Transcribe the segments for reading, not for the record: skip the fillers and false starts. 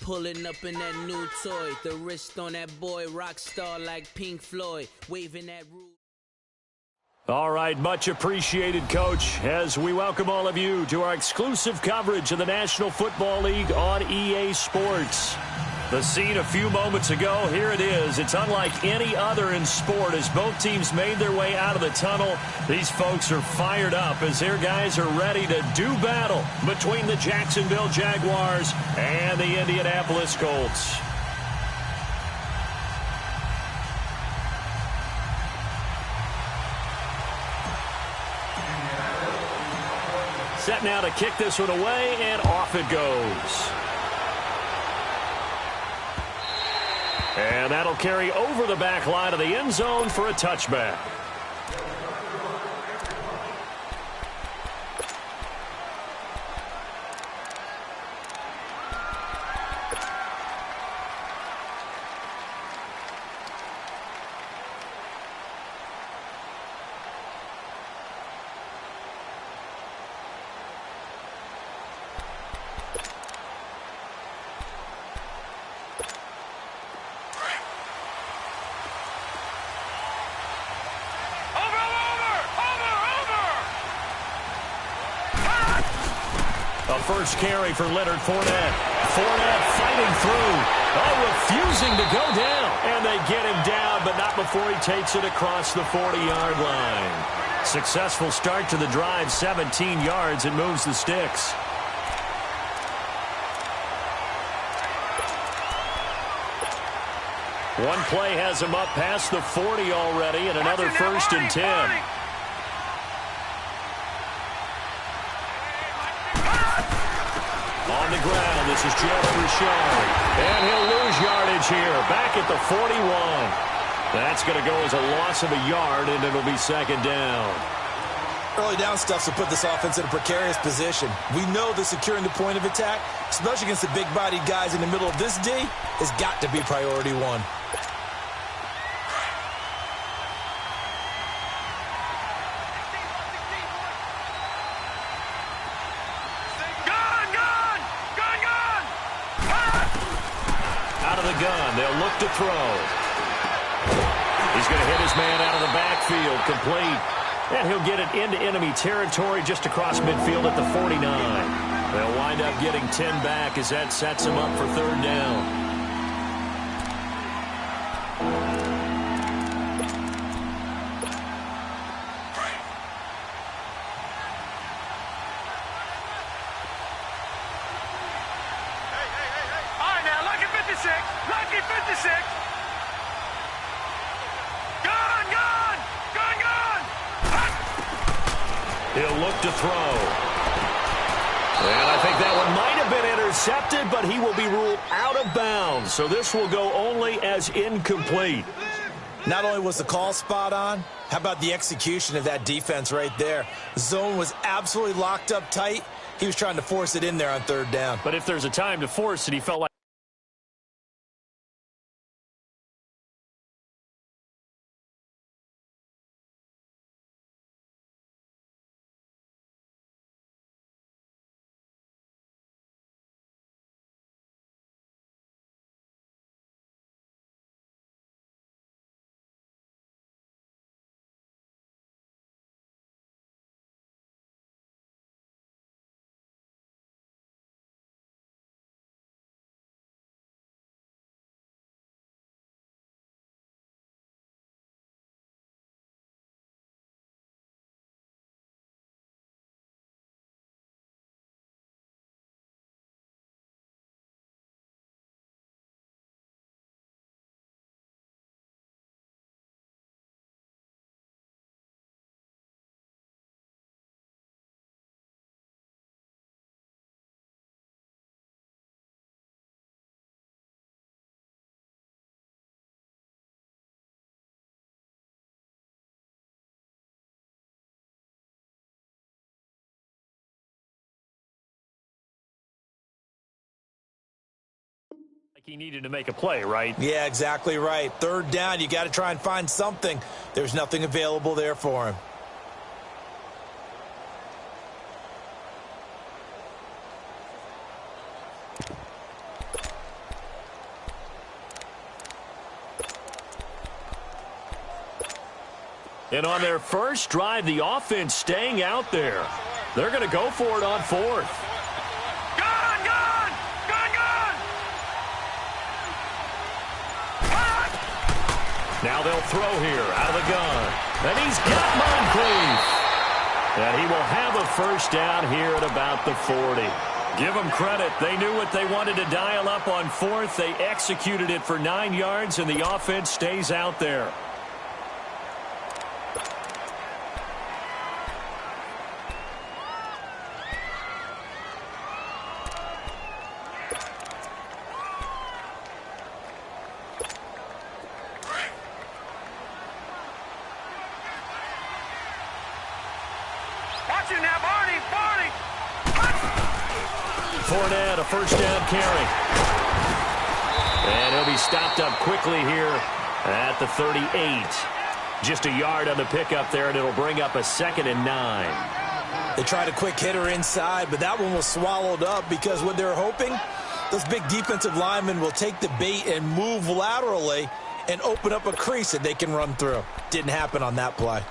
Pulling up in that new toy. The wrist on that boy, rock star like Pink Floyd. Waving that rule. All right, much appreciated, Coach, as we welcome all of you to our exclusive coverage of the National Football League on EA Sports. The scene a few moments ago, here it is. It's unlike any other in sport as both teams made their way out of the tunnel. These folks are fired up as their guys are ready to do battle between the Jacksonville Jaguars and the Indianapolis Colts. Set now to kick this one away, and off it goes. And that'll carry over the back line of the end zone for a touchback. First carry for Leonard Fournette. Fournette fighting through. Refusing to go down. And they get him down, but not before he takes it across the 40-yard line. Successful start to the drive, 17 yards, and moves the sticks. One play has him up past the 40 already, and another first and 10. On the ground, this is Jeff Richard. And he'll lose yardage here, back at the 41. That's going to go as a loss of a yard, and it'll be second down. Early down stuff will put this offense in a precarious position. We know that securing the point of attack, especially against the big-bodied guys in the middle of this D, has got to be priority one. They'll look to throw. He's going to hit his man out of the backfield, complete. And he'll get it into enemy territory just across midfield at the 49. They'll wind up getting 10 back as that sets him up for third down. He'll look to throw. And I think that one might have been intercepted, but he will be ruled out of bounds. So this will go only as incomplete. Not only was the call spot on, how about the execution of that defense right there? The zone was absolutely locked up tight. He was trying to force it in there on third down. But if there's a time to force it, he felt like he needed to make a play, right? Yeah, exactly right. Third down, you got to try and find something. There's nothing available there for him. And on their first drive, the offense staying out there. They're going to go for it on fourth. Gun! Gun! Gun! Gun! Now they'll throw here out of the gun. And he's got Moncrief. And he will have a first down here at about the 40. Give them credit. They knew what they wanted to dial up on fourth. They executed it for 9 yards, and the offense stays out there. Fournette, a first down carry. And he'll be stopped up quickly here at the 38. Just a yard on the pickup there, and it'll bring up a 2nd and 9. They tried a quick hitter inside, but that one was swallowed up because what they're hoping, those big defensive linemen will take the bait and move laterally and open up a crease that they can run through. Didn't happen on that play.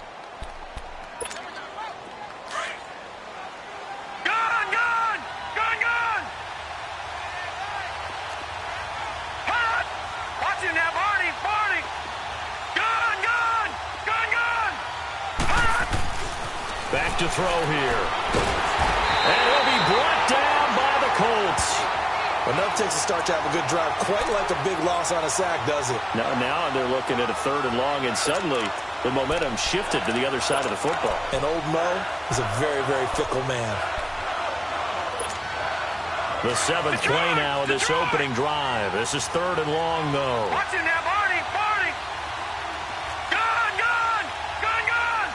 Back to throw here. And he'll be brought down by the Colts. Enough takes a start to have a good drive. Quite like a big loss on a sack, does it? Now they're looking at a 3rd and long, and suddenly the momentum shifted to the other side of the football. And old Mo is a very, very fickle man. The 7th play now of this opening drive. This is 3rd and long, though. Watch it now, Barney! Barney! Gun! Gun! Gun! Gun!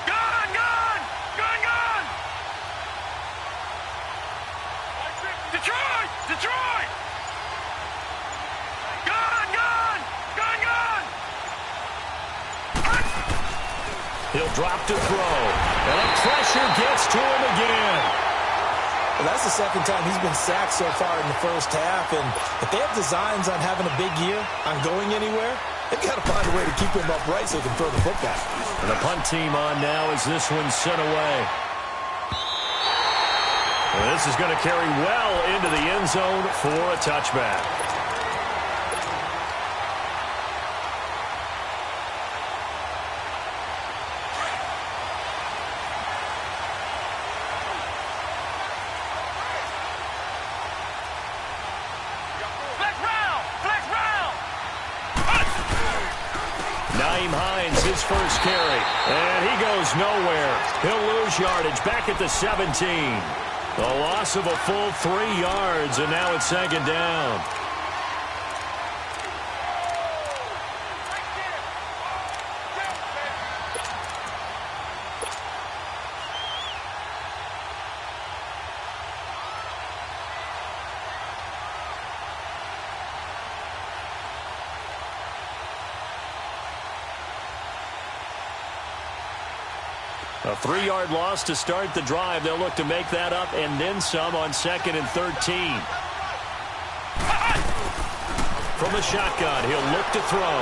Gun! Gun! Gun! Gun! Detroit! Detroit! Gun! Gun! Gun! Gun! He'll drop to throw. And the pressure gets to him again. Well, that's the 2nd time he's been sacked so far in the first half. And if they have designs on having a big year, on going anywhere, they've got to find a way to keep him upright so he can throw the football. And the punt team on now as this one's sent away. And this is going to carry well into the end zone for a touchback. His first carry, and he goes nowhere. He'll lose yardage back at the 17. A loss of a full 3 yards, and now it's 2nd down. A 3-yard loss to start the drive. They'll look to make that up and then some on 2nd and 13. From the shotgun, he'll look to throw.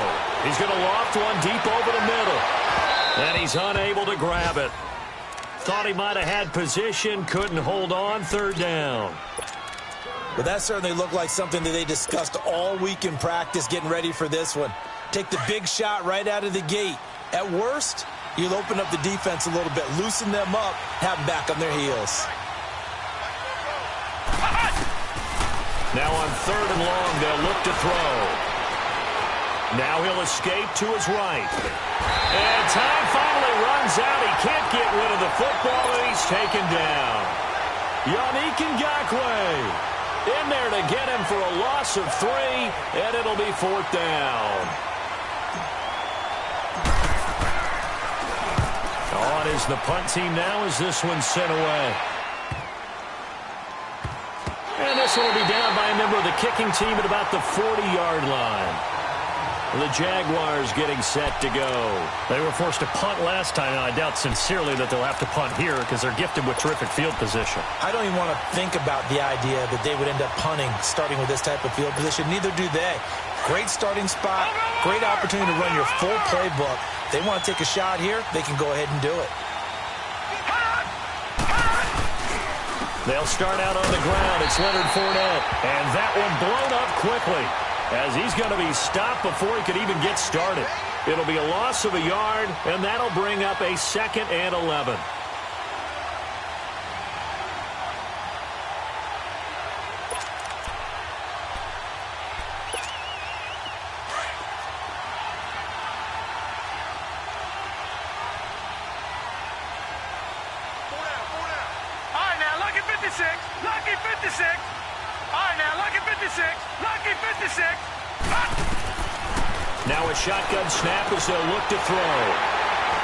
He's going to loft one deep over the middle. And he's unable to grab it. Thought he might have had position, couldn't hold on, 3rd down. But that certainly looked like something that they discussed all week in practice getting ready for this one. Take the big shot right out of the gate. At worst, you'll open up the defense a little bit, loosen them up, have them back on their heels. Now on 3rd and long, they'll look to throw. Now he'll escape to his right. And time finally runs out. He can't get rid of the football, and he's taken down. Yannick Ngakoue in there to get him for a loss of 3, and it'll be 4th down. On is the punt team now as this one's sent away. And this one will be down by a member of the kicking team at about the 40-yard line. The Jaguars getting set to go. They were forced to punt last time, and I doubt sincerely that they'll have to punt here because they're gifted with terrific field position. I don't even want to think about the idea that they would end up punting starting with this type of field position. Neither do they. Great starting spot, great opportunity to run your full playbook. If they want to take a shot here, they can go ahead and do it. They'll start out on the ground. It's Leonard Fournette. And that one blown up quickly as he's going to be stopped before he could even get started. It'll be a loss of a yard, and that'll bring up a 2nd and 11. Lucky 56. All right, now, lucky 56. Lucky 56. Now a shotgun snap as they'll look to throw.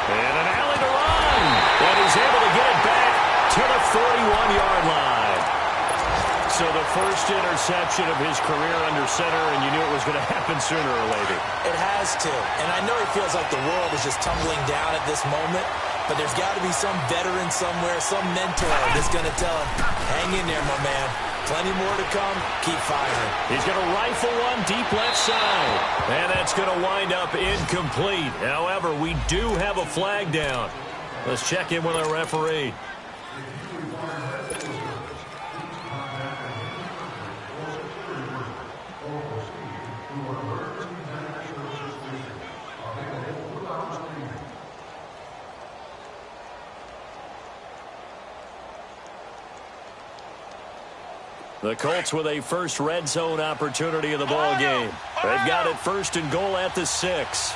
And an alley to run. And he's able to get it back to the 41-yard line. So the first interception of his career under center, and you knew it was going to happen sooner or later. It has to. And I know he feels like the world is just tumbling down at this moment. But there's got to be some veteran somewhere, some mentor that's going to tell him, hang in there, my man. Plenty more to come. Keep firing. He's going to rifle one deep left side. And that's going to wind up incomplete. However, we do have a flag down. Let's check in with our referee. The Colts with a first red zone opportunity of the ball game. They've got it 1st and goal at the 6.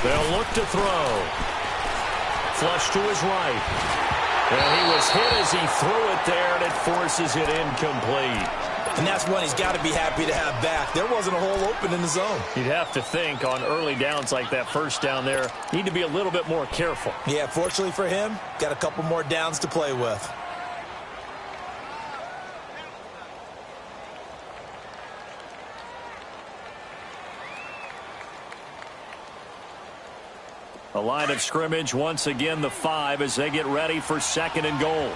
They'll look to throw. Flush to his right. And he was hit as he threw it there, and it forces it incomplete. And that's one he's got to be happy to have back. There wasn't a hole open in the zone. You'd have to think on early downs like that first down there, need to be a little bit more careful. Yeah, fortunately for him, got a couple more downs to play with. A line of scrimmage, once again the 5 as they get ready for 2nd and goal.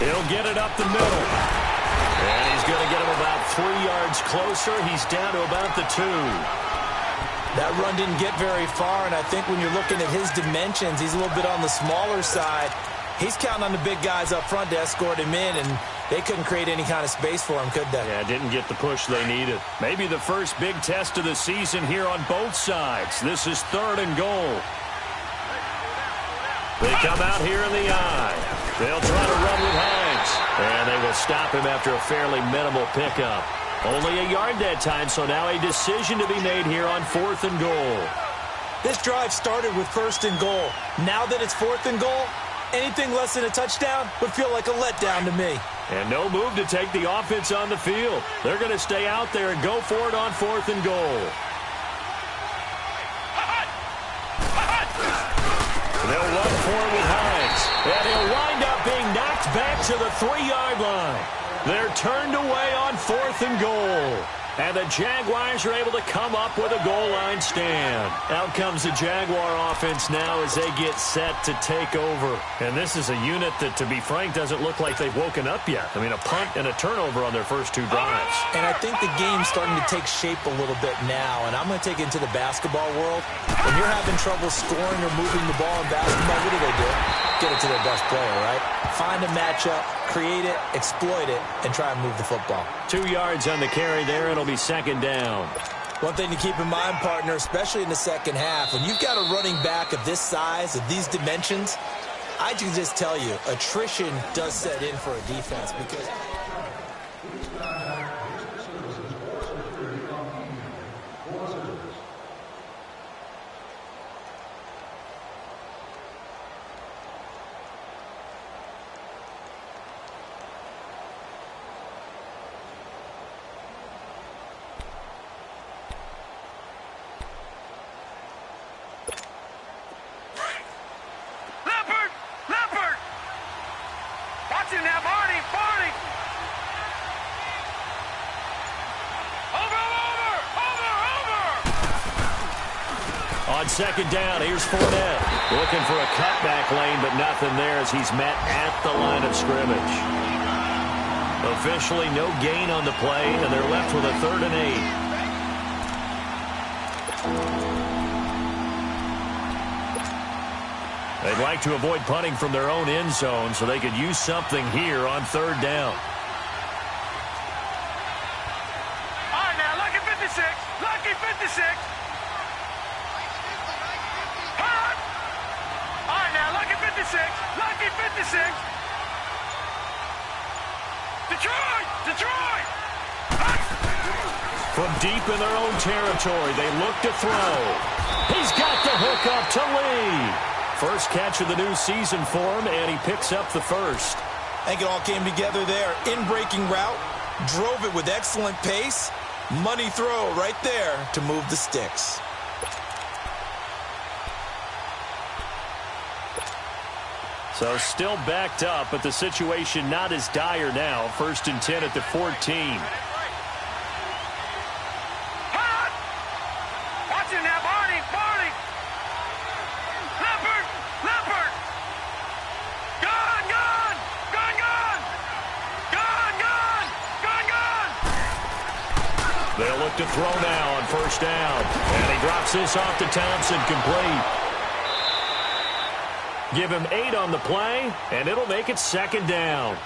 He'll get it up the middle. And he's going to get him about 3 yards closer. He's down to about the 2. That run didn't get very far, and I think when you're looking at his dimensions, he's a little bit on the smaller side. He's counting on the big guys up front to escort him in, and they couldn't create any kind of space for him, could they? Yeah, didn't get the push they needed. Maybe the first big test of the season here on both sides. This is 3rd and goal. They come out here in the eye. They'll try to run with Hines. And they will stop him after a fairly minimal pickup. Only a yard that time, so now a decision to be made here on 4th and goal. This drive started with 1st and goal. Now that it's 4th and goal, anything less than a touchdown would feel like a letdown to me. And no move to take the offense on the field. They're going to stay out there and go for it on 4th and goal. They'll run for it with Hines. And he'll wind up being knocked back to the 3-yard line. They're turned away on 4th and goal. And the Jaguars are able to come up with a goal line stand. Out comes the Jaguar offense now as they get set to take over. And this is a unit that, to be frank, doesn't look like they've woken up yet. I mean, a punt and a turnover on their first 2 drives. And I think the game's starting to take shape a little bit now. And I'm going to take it into the basketball world. When you're having trouble scoring or moving the ball in basketball, what do? Get it to their best player, right? Find a matchup, create it, exploit it, and try and move the football. 2 yards on the carry there. It'll be 2nd down. One thing to keep in mind, partner, especially in the second half, when you've got a running back of this size, of these dimensions, I can just tell you, attrition does set in for a defense because... On second down, here's Fournette. Looking for a cutback lane, but nothing there as he's met at the line of scrimmage. Officially no gain on the play, and they're left with a 3rd and 8. They'd like to avoid punting from their own end zone so they could use something here on 3rd down. All right, now, lucky 56. Lucky 56. Hot. All right, now, lucky 56. Lucky 56. Detroit! Detroit! From deep in their own territory, they look to throw. He's got the hook up to Lee. First catch of the new season for him, and he picks up the first. I think it all came together there. In-breaking route, drove it with excellent pace. Money throw right there to move the sticks. So still backed up, but the situation not as dire now. 1st and 10 at the 14. Hot! Watch him now, Barney! Barney! Leopard! Leopard! Gun! Gun! Gun! Gun! Gun! Gun! Gun! Gun! They'll look to throw now on 1st down. And he drops this off to Thompson, complete. Give him 8 on the play, and it'll make it 2nd down.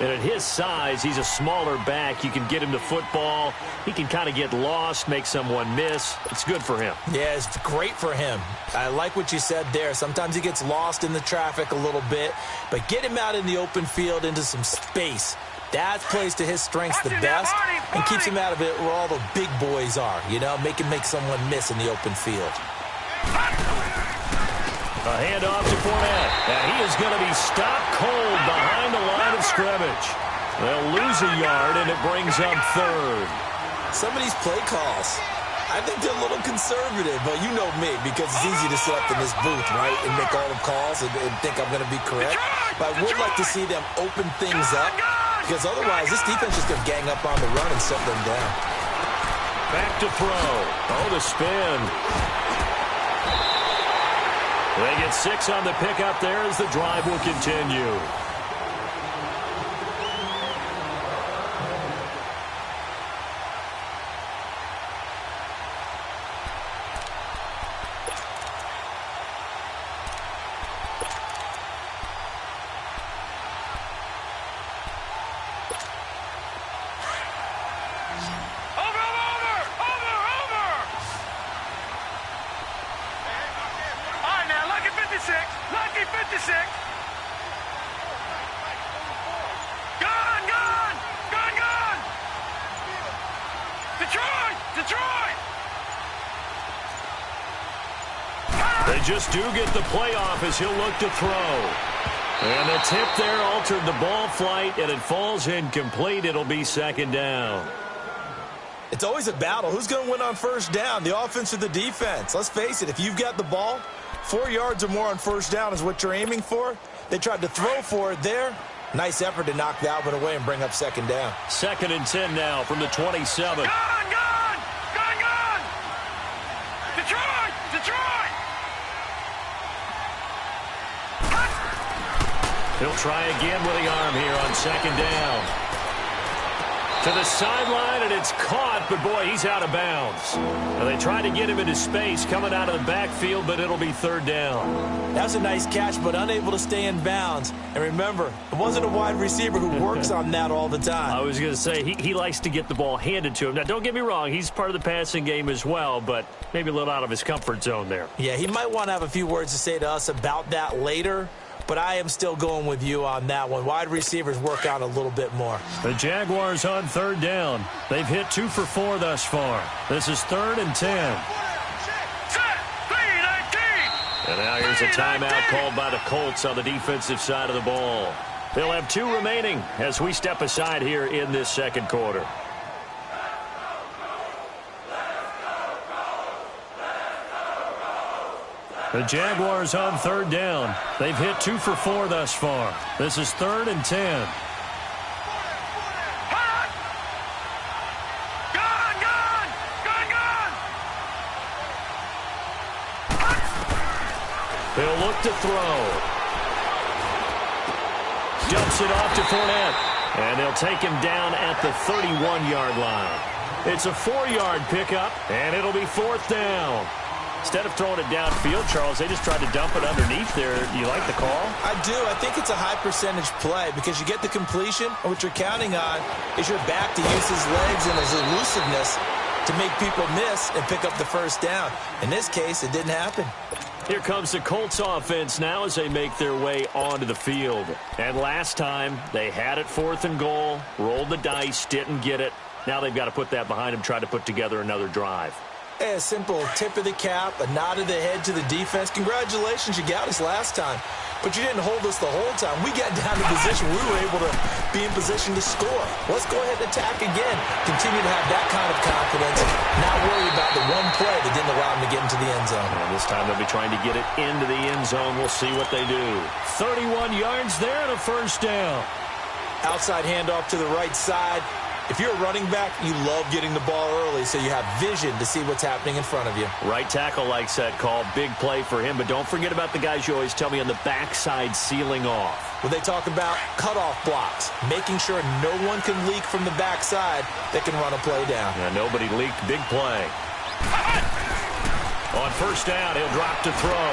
And at his size, he's a smaller back. You can get him to football. He can kind of get lost, make someone miss. It's good for him. Yeah, it's great for him. I like what you said there. Sometimes he gets lost in the traffic a little bit, but get him out in the open field into some space. That plays to his strengths the best and keeps him out of it where all the big boys are, you know, make someone miss in the open field. A handoff to Fournette, and he is going to be stopped cold behind the line of scrimmage. They'll lose a yard, and it brings up 3rd. Some of these play calls, I think they're a little conservative, but you know me, because it's easy to sit up in this booth, right, and make all the calls and think I'm going to be correct. But I would like to see them open things up, because otherwise this defense is going to gang up on the run and set them down. Back to throw. Oh, the spin. They get 6 on the pickup there as the drive will continue. Lucky 56! Gun! Gun! Gun! Gun! Detroit! Detroit! They just do get the playoff as he'll look to throw. And the tip there altered the ball flight, and it falls incomplete. It'll be 2nd down. It's always a battle. Who's going to win on 1st down, the offense or the defense? Let's face it, if you've got the ball, 4 yards or more on 1st down is what you're aiming for. They tried to throw for it there. Nice effort to knock that one away and bring up 2nd down. 2nd and 10 now from the 27. Gun! Gun! Gun! Gun! Detroit! Detroit! He'll try again with the arm here on 2nd down. To the sideline, and it's caught, but boy, he's out of bounds. Now they try to get him into space coming out of the backfield, but it'll be 3rd down. That was a nice catch, but unable to stay in bounds. And remember, it wasn't a wide receiver who works on that all the time. I was going to say, he likes to get the ball handed to him. Now, don't get me wrong, he's part of the passing game as well, but maybe a little out of his comfort zone there. Yeah, he might want to have a few words to say to us about that later. But I am still going with you on that one. Wide receivers work out a little bit more. The Jaguars on 3rd down. They've hit 2 for 4 thus far. This is 3rd and 10. And now here's a timeout called by the Colts on the defensive side of the ball. They'll have 2 remaining as we step aside here in this 2nd quarter. The Jaguars on 3rd down. They've hit 2 for 4 thus far. This is 3rd and 10. He'll look to throw. Dumps it off to Fournette. And they'll take him down at the 31-yard line. It's a 4-yard pickup, and it'll be 4th down. Instead of throwing it downfield, Charles, they just tried to dump it underneath there. Do you like the call? I do. I think it's a high-percentage play because you get the completion, and what you're counting on is your back to use his legs and his elusiveness to make people miss and pick up the first down. In this case, it didn't happen. Here comes the Colts offense now as they make their way onto the field. And last time, they had it 4th and goal, rolled the dice, didn't get it. Now they've got to put that behind them, try to put together another drive. A simple tip of the cap, a nod of the head to the defense. Congratulations, you got us last time. But you didn't hold us the whole time. We got down to position. We were able to be in position to score. Let's go ahead and attack again. Continue to have that kind of confidence. Not worry about the one play that didn't allow them to get into the end zone. And this time they'll be trying to get it into the end zone. We'll see what they do. 31 yards there and a first down. Outside handoff to the right side. If you're a running back, you love getting the ball early so you have vision to see what's happening in front of you. Right tackle likes that call. Big play for him. But don't forget about the guys you always tell me on the backside sealing off. When they talk about cutoff blocks, making sure no one can leak from the backside that can run a play down. Yeah, nobody leaked. Big play. On first down, he'll drop to throw.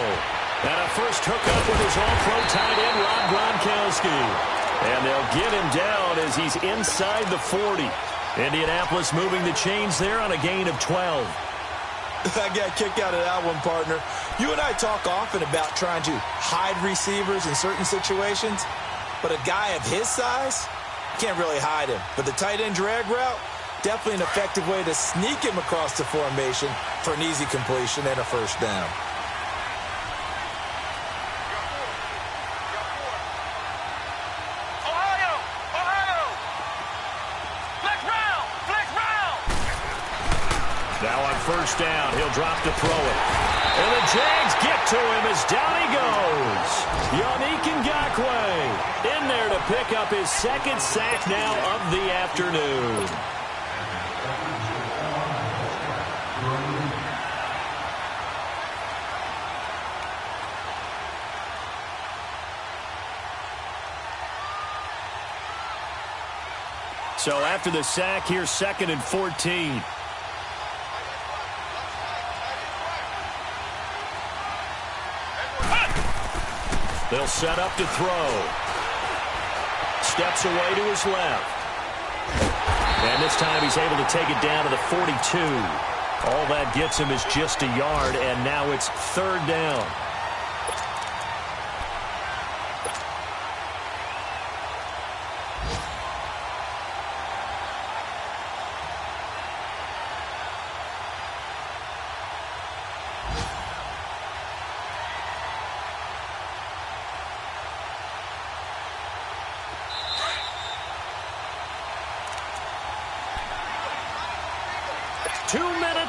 And a first hookup with his all-pro tight end, Rob Gronkowski. And they'll get him down as he's inside the 40. Indianapolis moving the chains there on a gain of 12. I got kicked out of that one, partner. You and I talk often about trying to hide receivers in certain situations, but a guy of his size, can't really hide him. But the tight end drag route, definitely an effective way to sneak him across the formation for an easy completion and a first down. Now on first down, he'll drop to throw it. And the Jags get to him as down he goes. Yannick Ngakoue in there to pick up his 2nd sack now of the afternoon. So after the sack, here's 2nd and 14. They'll set up to throw. Steps away to his left. And this time he's able to take it down to the 42. All that gets him is just a yard, and now it's 3rd down.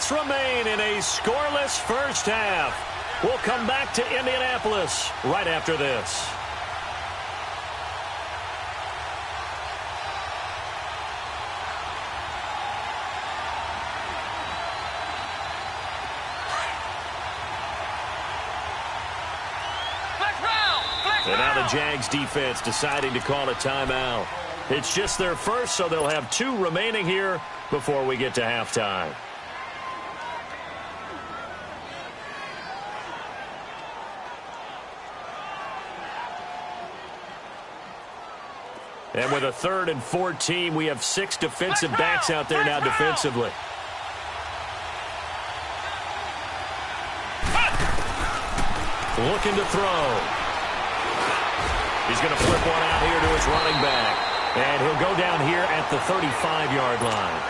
Remain in a scoreless first half. We'll come back to Indianapolis right after this. And now the Jags defense deciding to call a timeout. It's just their first, so they'll have 2 remaining here before we get to halftime. And with a 3rd and 14, we have 6 defensive backs out there now defensively. Looking to throw. He's going to flip one out here to his running back. And he'll go down here at the 35-yard line.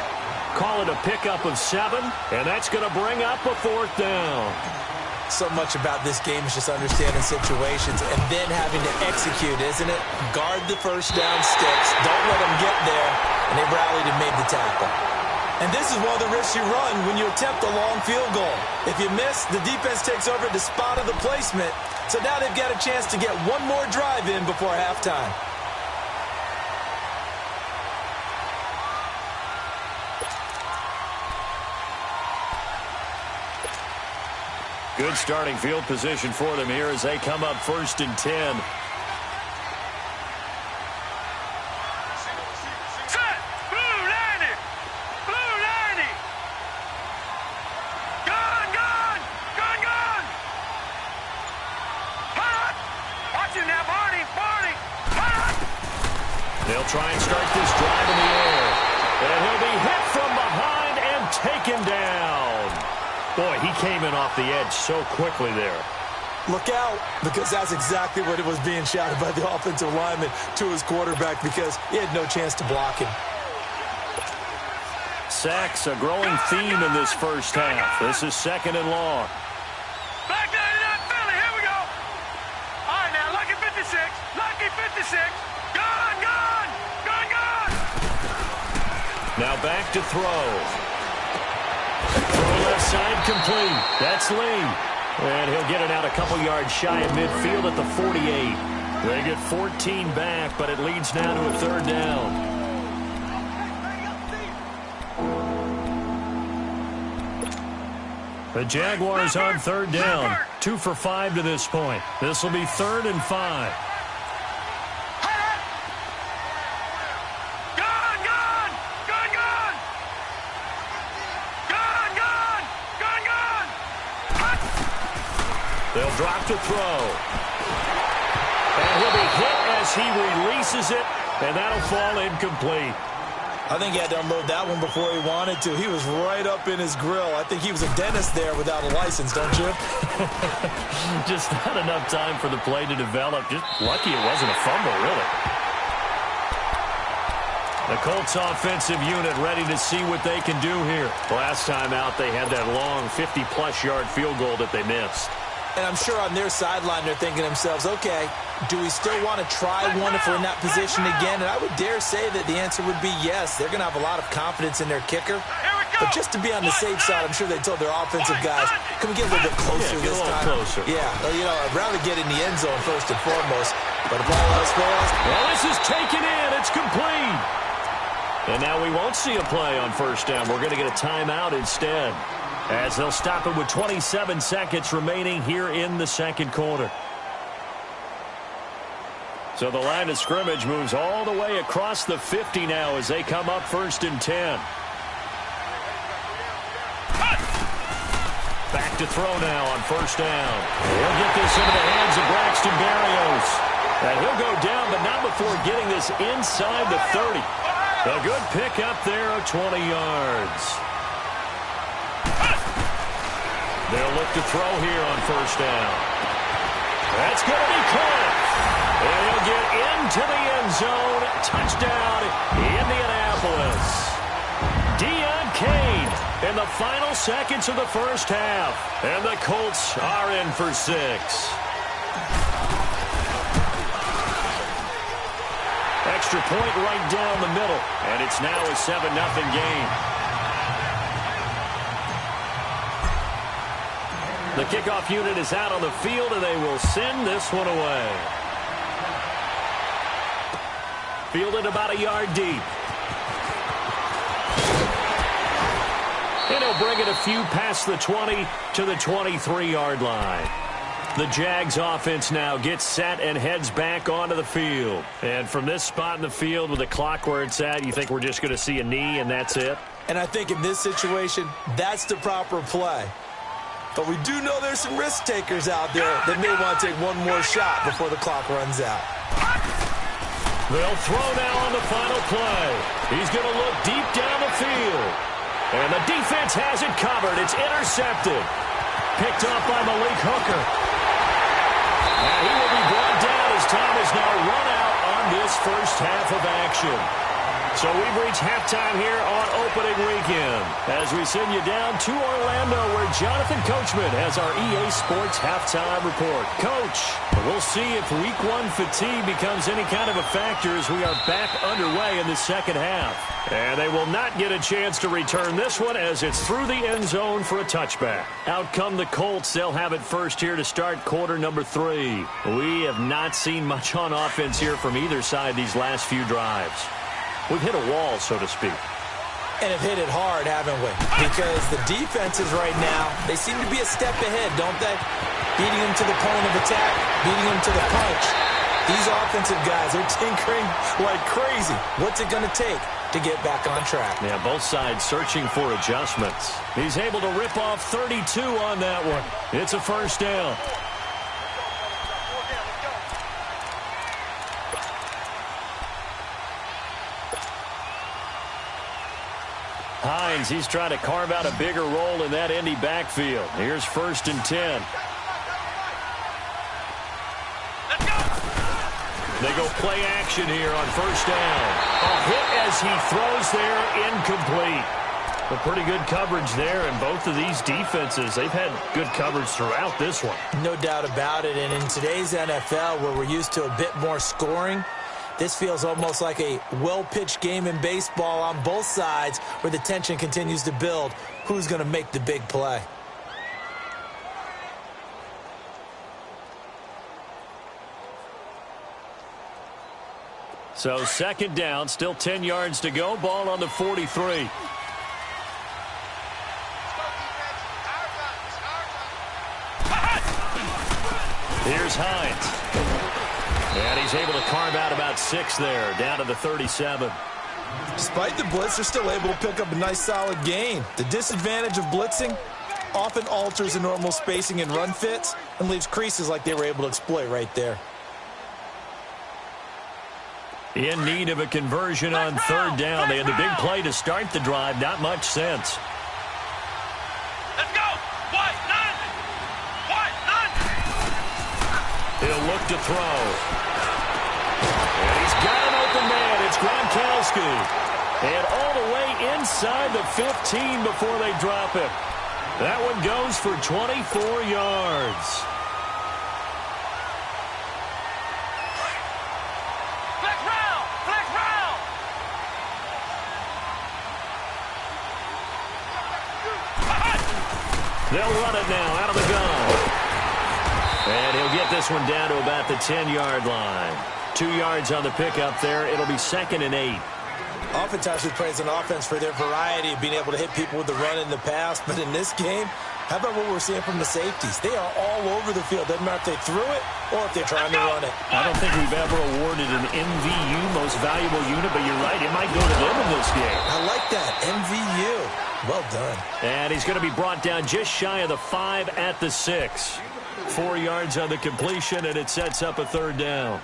Call it a pickup of 7, and that's going to bring up a 4th down. So much about this game is just understanding situations and then having to execute, isn't it? Guard the first down sticks. Don't let them get there. And they rallied and made the tackle. And this is one of the risks you run when you attempt a long field goal. If you miss, the defense takes over the spot of the placement. So now they've got a chance to get one more drive in before halftime. Good starting field position for them here as they come up 1st and 10. Set! Blue 90! Blue 90! Gun! Gun! Gun! Gun! Hot! Watch him now, Barney! Barney! Hot! They'll try and start this drive in the air. And he'll be hit from behind and taken down. Boy, he came in off the edge so quickly there. Look out, because that's exactly what it was being shouted by the offensive lineman to his quarterback because he had no chance to block him. Sacks, a growing theme in this first half. This is 2nd and long. Back 99 Philly, here we go. All right, now, lucky 56. Lucky 56. Gun! Gun! Gun! Gun! Now back to throw. Throw left side complete. That's Lee. And he'll get it out a couple yards shy of midfield at the 48. They get 14 back, but it leads now to a 3rd down. The Jaguars on 3rd down. 2 for 5 to this point. This will be 3rd and 5. They'll drop to throw. And he'll be hit as he releases it, and that'll fall incomplete. I think he had to unload that one before he wanted to. He was right up in his grill. I think he was a dentist there without a license, don't you? Just not enough time for the play to develop. Just lucky it wasn't a fumble, really. The Colts offensive unit ready to see what they can do here. Last time out, they had that long 50-plus yard field goal that they missed. And I'm sure on their sideline they're thinking to themselves, okay, do we still want to try one if we're in that position again? And I would dare say that the answer would be yes. They're going to have a lot of confidence in their kicker. But just to be on the safe side, I'm sure they told their offensive guys, can we get a little bit closer this time? Closer. Yeah, you know, I'd rather get in the end zone first and foremost. But if all else fails, well, this is taken in. It's complete. And now we won't see a play on 1st down. We're going to get a timeout instead, as they'll stop it with 27 seconds remaining here in the 2nd quarter. So the line of scrimmage moves all the way across the 50 now as they come up 1st and 10. Back to throw now on 1st down. He'll get this into the hands of Braxton Berrios. And he'll go down, but not before getting this inside the 30. A good pick up there of 20 yards. They'll look to throw here on 1st down. That's going to be caught. And he'll get into the end zone. Touchdown, Indianapolis. Deion Kane in the final seconds of the first half. And the Colts are in for 6. Extra point right down the middle. And it's now a 7-0 game. The kickoff unit is out on the field, and they will send this one away. Fielded about a yard deep. And he'll bring it a few past the 20 to the 23-yard line. The Jags offense now gets set and heads back onto the field. And from this spot in the field with the clock where it's at, you think we're just going to see a knee and that's it? And I think in this situation, that's the proper play. But we do know there's some risk takers out there that may want to take one more shot before the clock runs out. They'll throw now on the final play. He's going to look deep down the field. And the defense has it covered. It's intercepted. Picked up by Malik Hooker. And he will be brought down as time is now run out on this first half of action. So we've reached halftime here on opening weekend as we send you down to Orlando where Jonathan Coachman has our EA Sports halftime report. Coach, we'll see if week 1 fatigue becomes any kind of a factor as we are back underway in the second half. And they will not get a chance to return this one as it's through the end zone for a touchback. Out come the Colts. They'll have it first here to start quarter number 3. We have not seen much on offense here from either side these last few drives. We've hit a wall, so to speak. And have hit it hard, haven't we? Because the defenses right now, they seem to be a step ahead, don't they? Beating them to the point of attack, beating them to the punch. These offensive guys are tinkering like crazy. What's it going to take to get back on track? Yeah, both sides searching for adjustments. He's able to rip off 32 on that one. It's a first down. Hines, he's trying to carve out a bigger role in that Indy backfield. Here's 1st and 10. They go play action here on 1st down. A hit as he throws there, incomplete. But pretty good coverage there, and both of these defenses, they've had good coverage throughout this one. No doubt about it, and in today's NFL, where we're used to a bit more scoring, this feels almost like a well-pitched game in baseball on both sides where the tension continues to build. Who's going to make the big play? So 2nd down, still 10 yards to go. Ball on the 43. Here's Hines. And he's able to carve out about 6 there, down to the 37. Despite the blitz, they're still able to pick up a nice, solid gain. The disadvantage of blitzing often alters the normal spacing and run fits and leaves creases like they were able to exploit right there. In need of a conversion on 3rd down. They had the big play to start the drive. Not much sense. Let's go! White, none! White, none! He'll look to throw. And he's got an open man. It's Gronkowski. And all the way inside the 15 before they drop it. That one goes for 24 yards. They'll run it now out of the gun. And he'll get this one down to about the 10-yard line. 2 yards on the pickup there. It'll be 2nd and 8. Oftentimes we praise an offense for their variety of being able to hit people with the run in the pass. But in this game, how about what we're seeing from the safeties? They are all over the field. Doesn't matter if they threw it or if they're trying to run it. I don't think we've ever awarded an MVU, most valuable unit, but you're right. It might go to them in this game. I like that. MVU. Well done. And he's going to be brought down just shy of the 5 at the 6. 4 yards on the completion, and it sets up a 3rd down.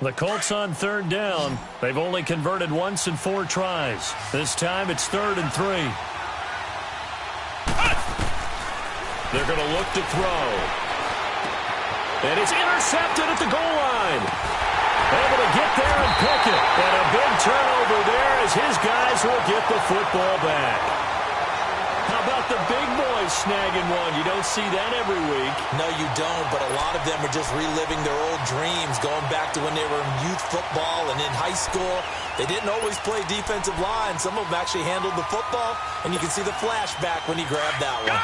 The Colts on 3rd down. They've only converted once in 4 tries. This time it's 3rd and 3. They're going to look to throw. And it's intercepted at the goal line. Able to get there and pick it. And a big turnover there as his guys will get the football back. How about the big boys snagging one? You don't see that every week. No, you don't, but a lot of them are just reliving their old dreams, going back to when they were in youth football and in high school. They didn't always play defensive line. Some of them actually handled the football, and you can see the flashback when he grabbed that one.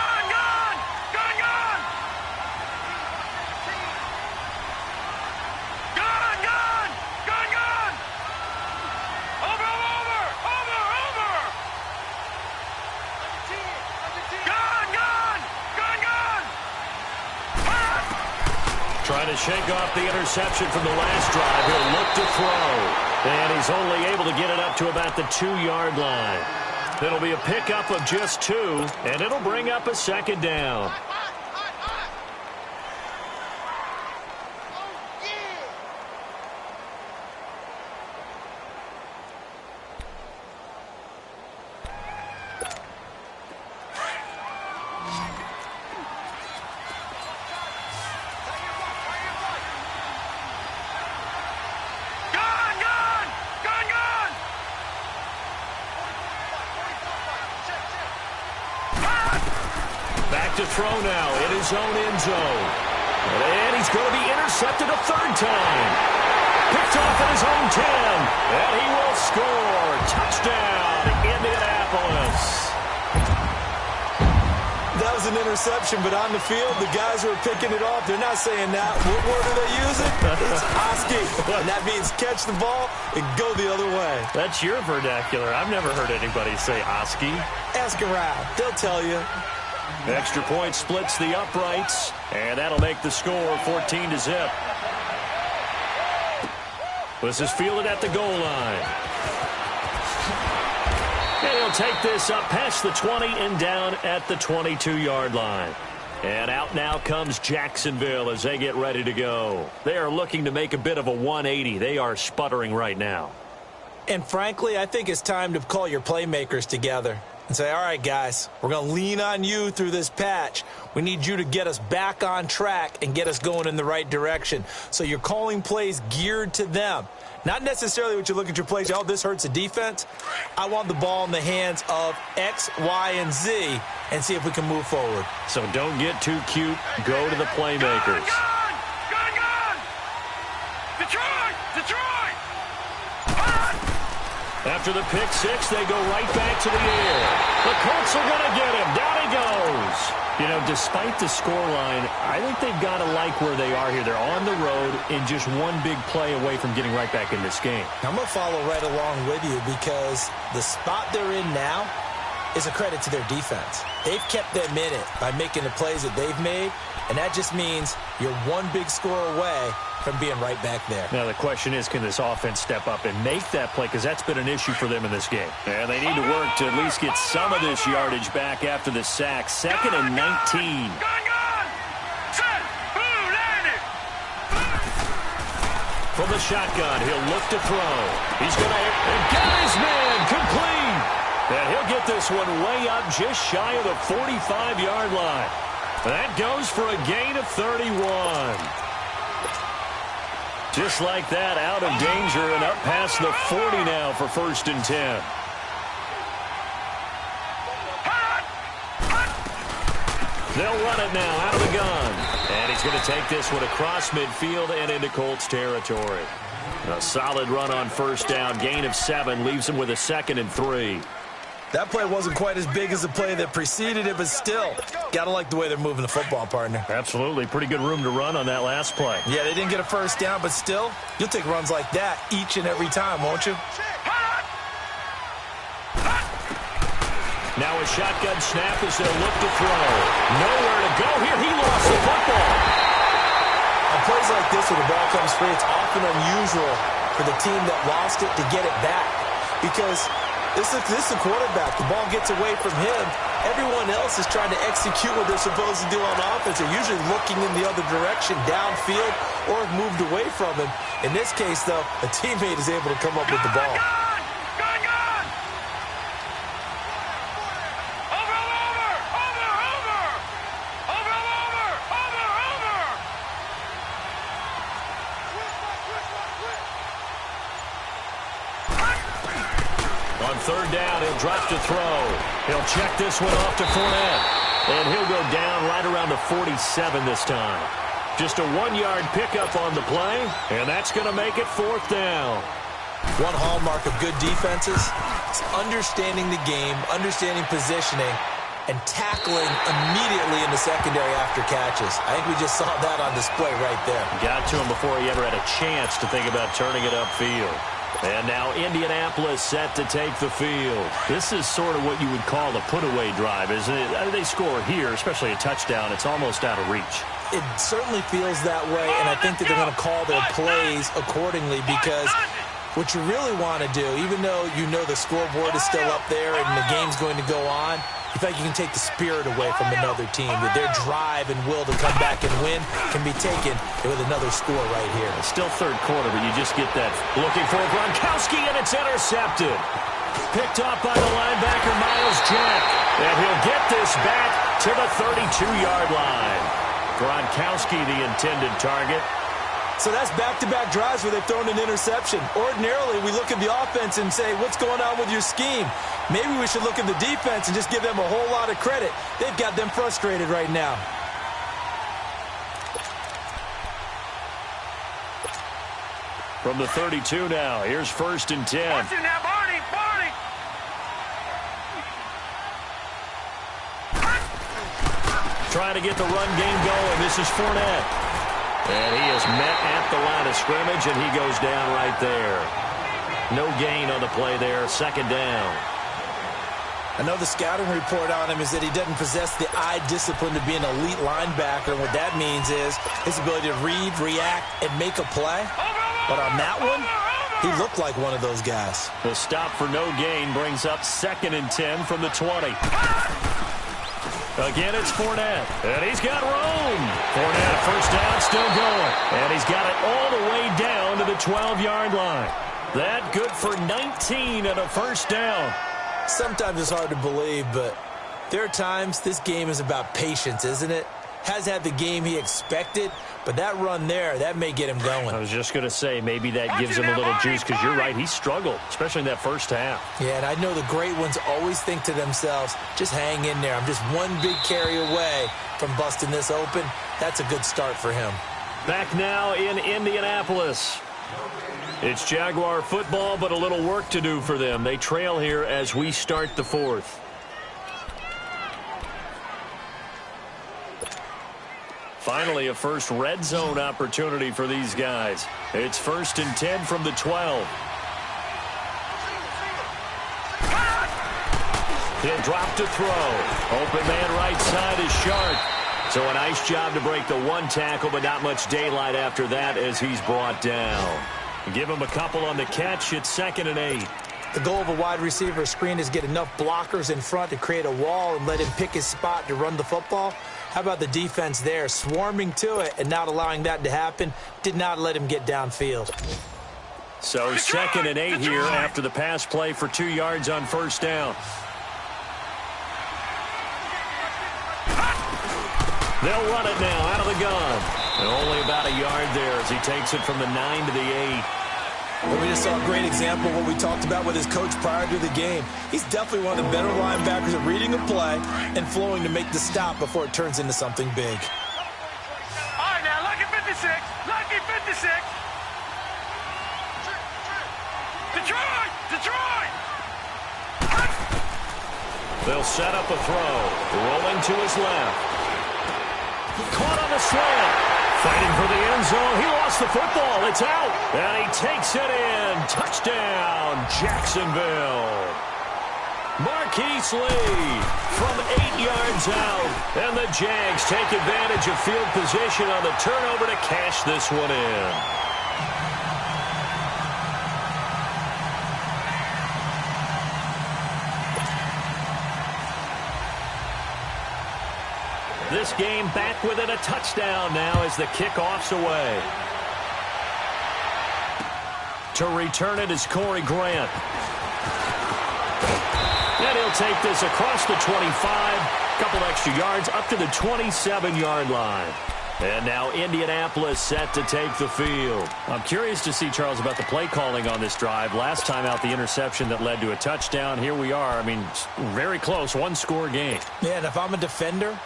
Trying to shake off the interception from the last drive. He'll look to throw. And he's only able to get it up to about the 2-yard line. It'll be a pickup of just 2, and it'll bring up a 2nd down. To throw now in his own end zone. And he's going to be intercepted a 3rd time. Picked off at his own 10. And he will score. Touchdown, Indianapolis. That was an interception, but on the field, the guys who are picking it off, they're not saying that. What word are they using? It's Oski. And that means catch the ball and go the other way. That's your vernacular. I've never heard anybody say Oski. Ask around. They'll tell you. Extra point splits the uprights, and that'll make the score 14-0. This is fielded at the goal line. And he'll take this up past the 20 and down at the 22-yard line. And out now comes Jacksonville as they get ready to go. They are looking to make a bit of a 180. They are sputtering right now. And frankly, I think it's time to call your playmakers together and say, all right, guys, we're going to lean on you through this patch. We need you to get us back on track and get us going in the right direction. So you're calling plays geared to them. Not necessarily what you look at your plays, oh, this hurts the defense. I want the ball in the hands of X, Y, and Z and see if we can move forward. So don't get too cute. Go to the playmakers. Gun! Detroit! After the pick six, they go right back to the air. The Colts are going to get him. Down he goes. You know, despite the scoreline, I think they've got to like where they are here. They're on the road and just one big play away from getting right back in this game. I'm going to follow right along with you because the spot they're in now is a credit to their defense. They've kept them in it by making the plays that they've made, and that just means you're one big score away from being right back there. Now, the question is, can this offense step up and make that play? Because that's been an issue for them in this game. And they need to work to at least get some of this yardage back after the sack. 2nd and 19. Gun! Set! Boom! Landed! From the shotgun, he'll look to throw. He's going to get his man complete. And he'll get this one way up just shy of the 45-yard line. That goes for a gain of 31. Just like that, out of danger and up past the 40 now for 1st and 10. They'll run it now out of the gun. And he's going to take this one across midfield and into Colts territory. A solid run on 1st down. Gain of 7 leaves him with a 2nd and 3. That play wasn't quite as big as the play that preceded it, but still, got to like the way they're moving the football, partner. Absolutely. Pretty good room to run on that last play. Yeah, they didn't get a 1st down, but still, you'll take runs like that each and every time, won't you? Now a shotgun snap as they'll look to throw. Nowhere to go here. He lost the football. On plays like this where the ball comes free, it's often unusual for the team that lost it to get it back because this is a quarterback. The ball gets away from him. Everyone else is trying to execute what they're supposed to do on offense. They're usually looking in the other direction, downfield, or have moved away from him. In this case, though, a teammate is able to come up with the ball. On 3rd down, he'll drop to throw. He'll check this one off to Fournette. And he'll go down right around the 47 this time. Just a 1-yard pickup on the play, and that's going to make it 4th down. One hallmark of good defenses is understanding the game, understanding positioning, and tackling immediately in the secondary after catches. I think we just saw that on display right there. Got to him before he ever had a chance to think about turning it upfield. And now Indianapolis set to take the field. This is sort of what you would call a put-away drive, isn't it? They score here, especially a touchdown. It's almost out of reach. It certainly feels that way, and I think that they're going to call their plays accordingly because what you really want to do, even though you know the scoreboard is still up there and the game's going to go on, you feel like you can take the spirit away from another team. That their drive and will to come back and win can be taken with another score right here. It's still 3rd quarter, but you just get that. Looking for Gronkowski, and it's intercepted. Picked off by the linebacker, Miles Jack. And he'll get this back to the 32-yard line. Gronkowski, the intended target. So that's back-to-back drives where they've thrown an interception. Ordinarily, we look at the offense and say, what's going on with your scheme? Maybe we should look at the defense and just give them a whole lot of credit. They've got them frustrated right now. From the 32 now, here's 1st and 10. Watch it now, Barney! trying to get the run game going. This is Fournette. And he is met at the line of scrimmage, and he goes down right there. No gain on the play there. Second down. I know the scouting report on him is that he doesn't possess the eye discipline to be an elite linebacker. And what that means is his ability to read, react, and make a play. But on that one, he looked like one of those guys. The stop for no gain brings up 2nd and 10 from the 20. Again, it's Fournette. And he's got room. Fournette, first down, still going. And he's got it all the way down to the 12-yard line. That good for 19 and a first down. Sometimes it's hard to believe, but there are times this game is about patience, isn't it? Has had the game he expected, but that run there, that may get him going. I was just going to say, maybe that gives him a little juice, because you're right, he struggled, especially in that first half. Yeah, and I know the great ones always think to themselves, just hang in there. I'm just one big carry away from busting this open. That's a good start for him. Back now in Indianapolis. It's Jaguar football, but a little work to do for them. They trail here as we start the 4th. Finally, a first red zone opportunity for these guys. It's 1st and 10 from the 12. He'll drop to throw. Open man right side is Sharp. So a nice job to break the one tackle, but not much daylight after that as he's brought down. Give him a couple on the catch. It's 2nd and 8. The goal of a wide receiver screen is get enough blockers in front to create a wall and let him pick his spot to run the football. How about the defense there, swarming to it and not allowing that to happen? Did not let him get downfield. So 2nd and 8 here after the pass play for 2 yards on first down. They'll run it now out of the gun. And only about a yard there as he takes it from the 9 to the 8. Well, we just saw a great example of what we talked about with his coach prior to the game. He's definitely one of the better linebackers at reading a play and flowing to make the stop before it turns into something big. All right, now, lucky 56. Lucky 56. Detroit! Detroit! They'll set up a throw. Rolling to his left. Caught on the slant. Fighting for the end zone. He lost the football. It's out. And he takes it in. Touchdown, Jacksonville. Marquise Lee from 8 yards out. And the Jags take advantage of field position on the turnover to cash this one in. This game back within a touchdown now as the kickoff's away. To return it is Corey Grant. And he'll take this across the 25. Couple extra yards up to the 27-yard line. And now Indianapolis set to take the field. I'm curious to see, Charles, about the play calling on this drive. Last time out, the interception that led to a touchdown. Here we are. I mean, very close, one-score game. Yeah, and if I'm a defender,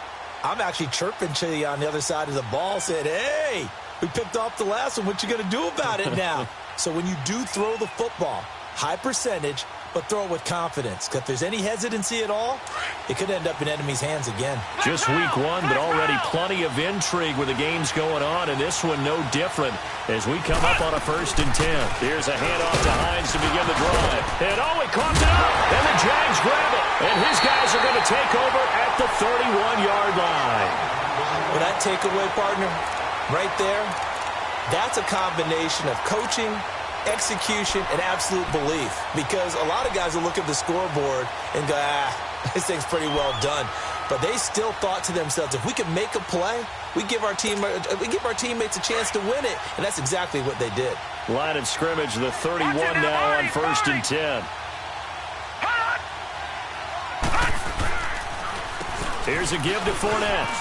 I'm actually chirping to you on the other side of the ball, saying, hey, we picked off the last one. What you going to do about it now? So when you do throw the football, high percentage, but throw it with confidence. Because if there's any hesitancy at all, it could end up in enemy's hands again. Just week 1, but already plenty of intrigue with the games going on, and this one no different as we come up on a 1st and 10. Here's a handoff to Hines to begin the drive. And he coughs it up, and the Jags grab it. And his guys are going to take over at the 31-yard line. Well, that takeaway, partner, right there, that's a combination of coaching, execution, and absolute belief. Because a lot of guys will look at the scoreboard and go, this thing's pretty well done. But they still thought to themselves, if we can make a play, we give our teammates a chance to win it. And that's exactly what they did. Line of scrimmage, the 31 now on 1st and 10. Here's a give to Fournette.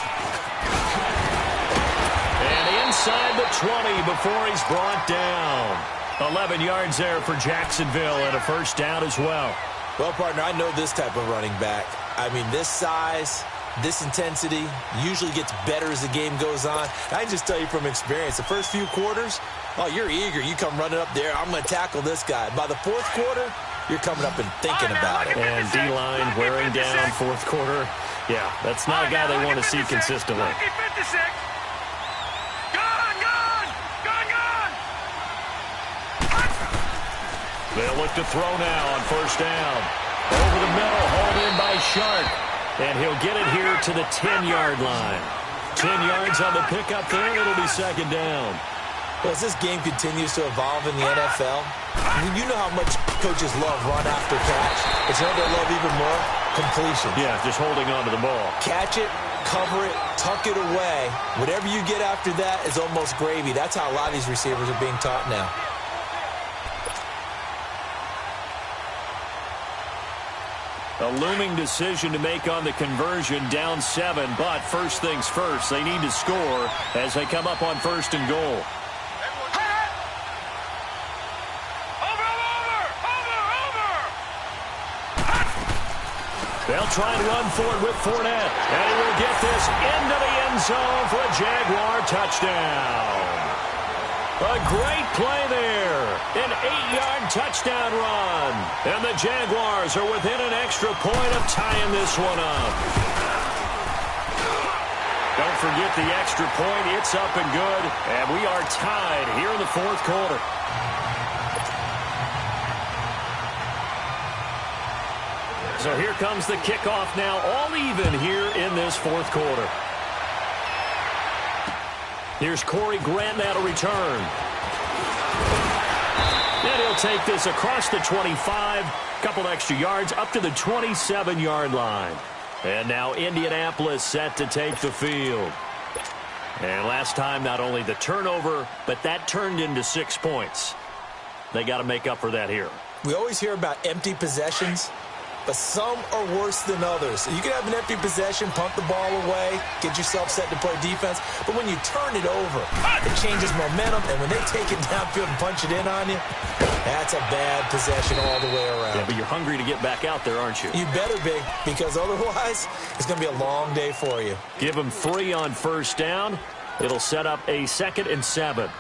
And inside the 20 before he's brought down. 11 yards there for Jacksonville and a first down as well. Well, partner, I know this type of running back. I mean, this size, this intensity usually gets better as the game goes on. I can just tell you from experience, the first few quarters, oh, you're eager. You come running up there, I'm going to tackle this guy. By the 4th quarter, you're coming up and thinking about it. And D-line wearing down 4th quarter. Yeah, that's not a guy they want to see consistently. Lucky 56. Gone, gone, gone, gone. They'll look to throw now on first down. Over the middle, hauled in by Shark. And he'll get it here to the 10-yard line. 10 yards on the pickup there. It'll be second down. Well, as this game continues to evolve in the NFL, you know how much coaches love run after catch. But you know what they love even more? Completion. Yeah, just holding on to the ball. Catch it, cover it, tuck it away. Whatever you get after that is almost gravy. That's how a lot of these receivers are being taught now. A looming decision to make on the conversion, down 7. But first things first, they need to score as they come up on first and goal. They'll try and run for it with Fournette. And he will get this into the end zone for a Jaguar touchdown. A great play there. An 8-yard touchdown run. And the Jaguars are within an extra point of tying this one up. Don't forget the extra point. It's up and good. And we are tied here in the fourth quarter. So here comes the kickoff now, all even here in this fourth quarter. Here's Corey Grant now to return. And he'll take this across the 25, couple extra yards up to the 27-yard line. And now Indianapolis set to take the field. And last time, not only the turnover, but that turned into 6 points. They got to make up for that here. We always hear about empty possessions, but some are worse than others. You can have an empty possession, punt the ball away, get yourself set to play defense, but when you turn it over, it changes momentum, and when they take it downfield and punch it in on you, that's a bad possession all the way around. Yeah, but you're hungry to get back out there, aren't you? You better be, because otherwise, it's going to be a long day for you. Give them 3 on first down. It'll set up a 2nd and 7.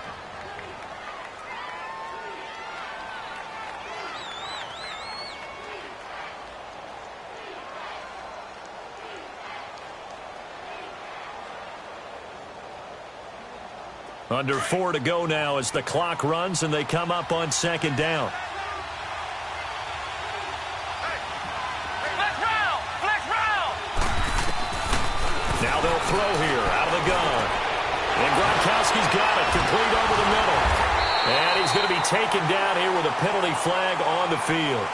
Under 4 to go now as the clock runs and they come up on 2nd down. Now they'll throw here out of the gun. And Gronkowski's got it, complete over the middle. And he's going to be taken down here with a penalty flag on the field.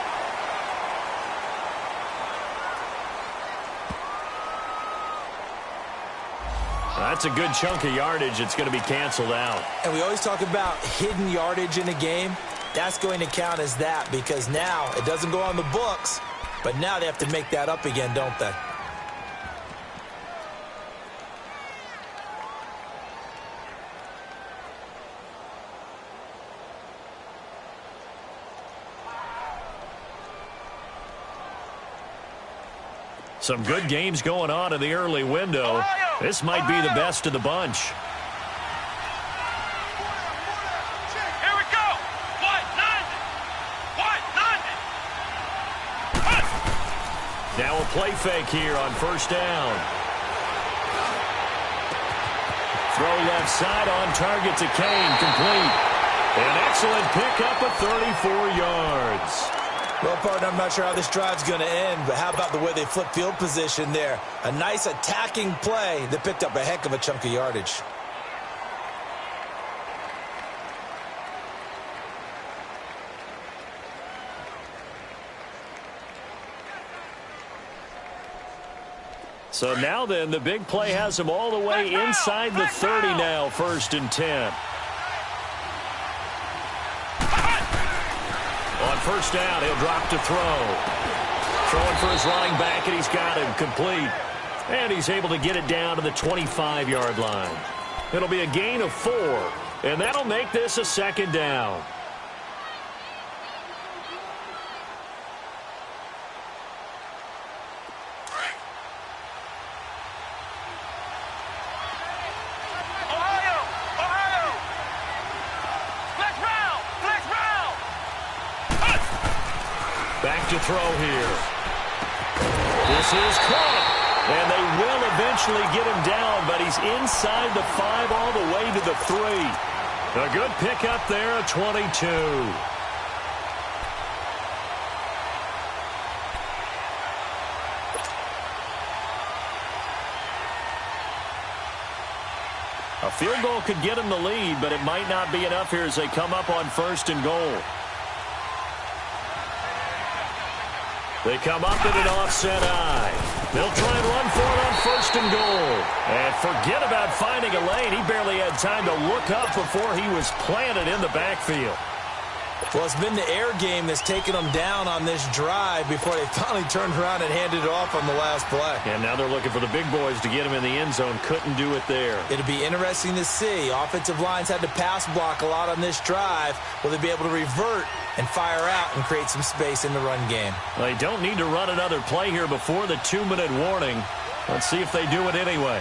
That's a good chunk of yardage. It's going to be canceled out. And we always talk about hidden yardage in a game. That's going to count as that because now it doesn't go on the books, but now they have to make that up again, don't they? Some good games going on in the early window. This might be the best of the bunch. Here we go. Now a play fake here on first down. Throw left side on target to Kane, complete. An excellent pickup of 34 yards. Well, partner, I'm not sure how this drive's going to end, but how about the way they flip field position there? A nice attacking play that picked up a heck of a chunk of yardage. So now then, the big play has them all the way inside the 30 now, 1st and 10. On first down, he'll drop to throw. Throwing for his running back, and he's got him complete. And he's able to get it down to the 25-yard line. It'll be a gain of 4, and that'll make this a 2nd down. Back to throw here. This is caught. And they will eventually get him down, but he's inside the 5 all the way to the 3. A good pickup there, a 22. A field goal could get him the lead, but it might not be enough here as they come up on 1st and goal. They come up in an offset eye. They'll try and run for it on 1st and goal. And forget about finding a lane. He barely had time to look up before he was planted in the backfield. Well, it's been the air game that's taken them down on this drive before they finally turned around and handed it off on the last play. And now they're looking for the big boys to get him in the end zone. Couldn't do it there. It'll be interesting to see. Offensive lines had to pass block a lot on this drive. Will they be able to revert and fire out and create some space in the run game? They don't need to run another play here before the 2-minute warning. Let's see if they do it anyway.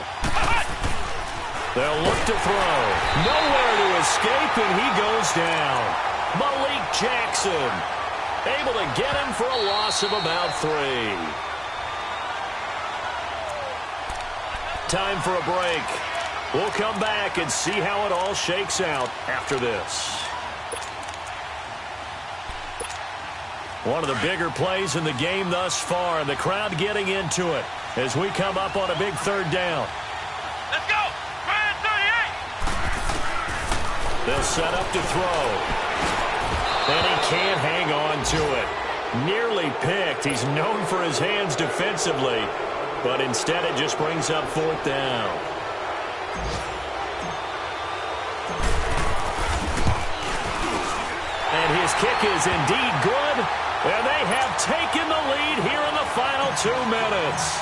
They'll look to throw. Nowhere to escape, and he goes down. Malik Jackson able to get him for a loss of about 3. Time for a break. We'll come back and see how it all shakes out after this. One of the bigger plays in the game thus far, and the crowd getting into it as we come up on a big 3rd down. Let's go! Brand 38! They'll set up to throw. And he can't hang on to it. Nearly picked. He's known for his hands defensively, but instead it just brings up 4th down. And his kick is indeed good, and they have taken the lead here in the final 2 minutes.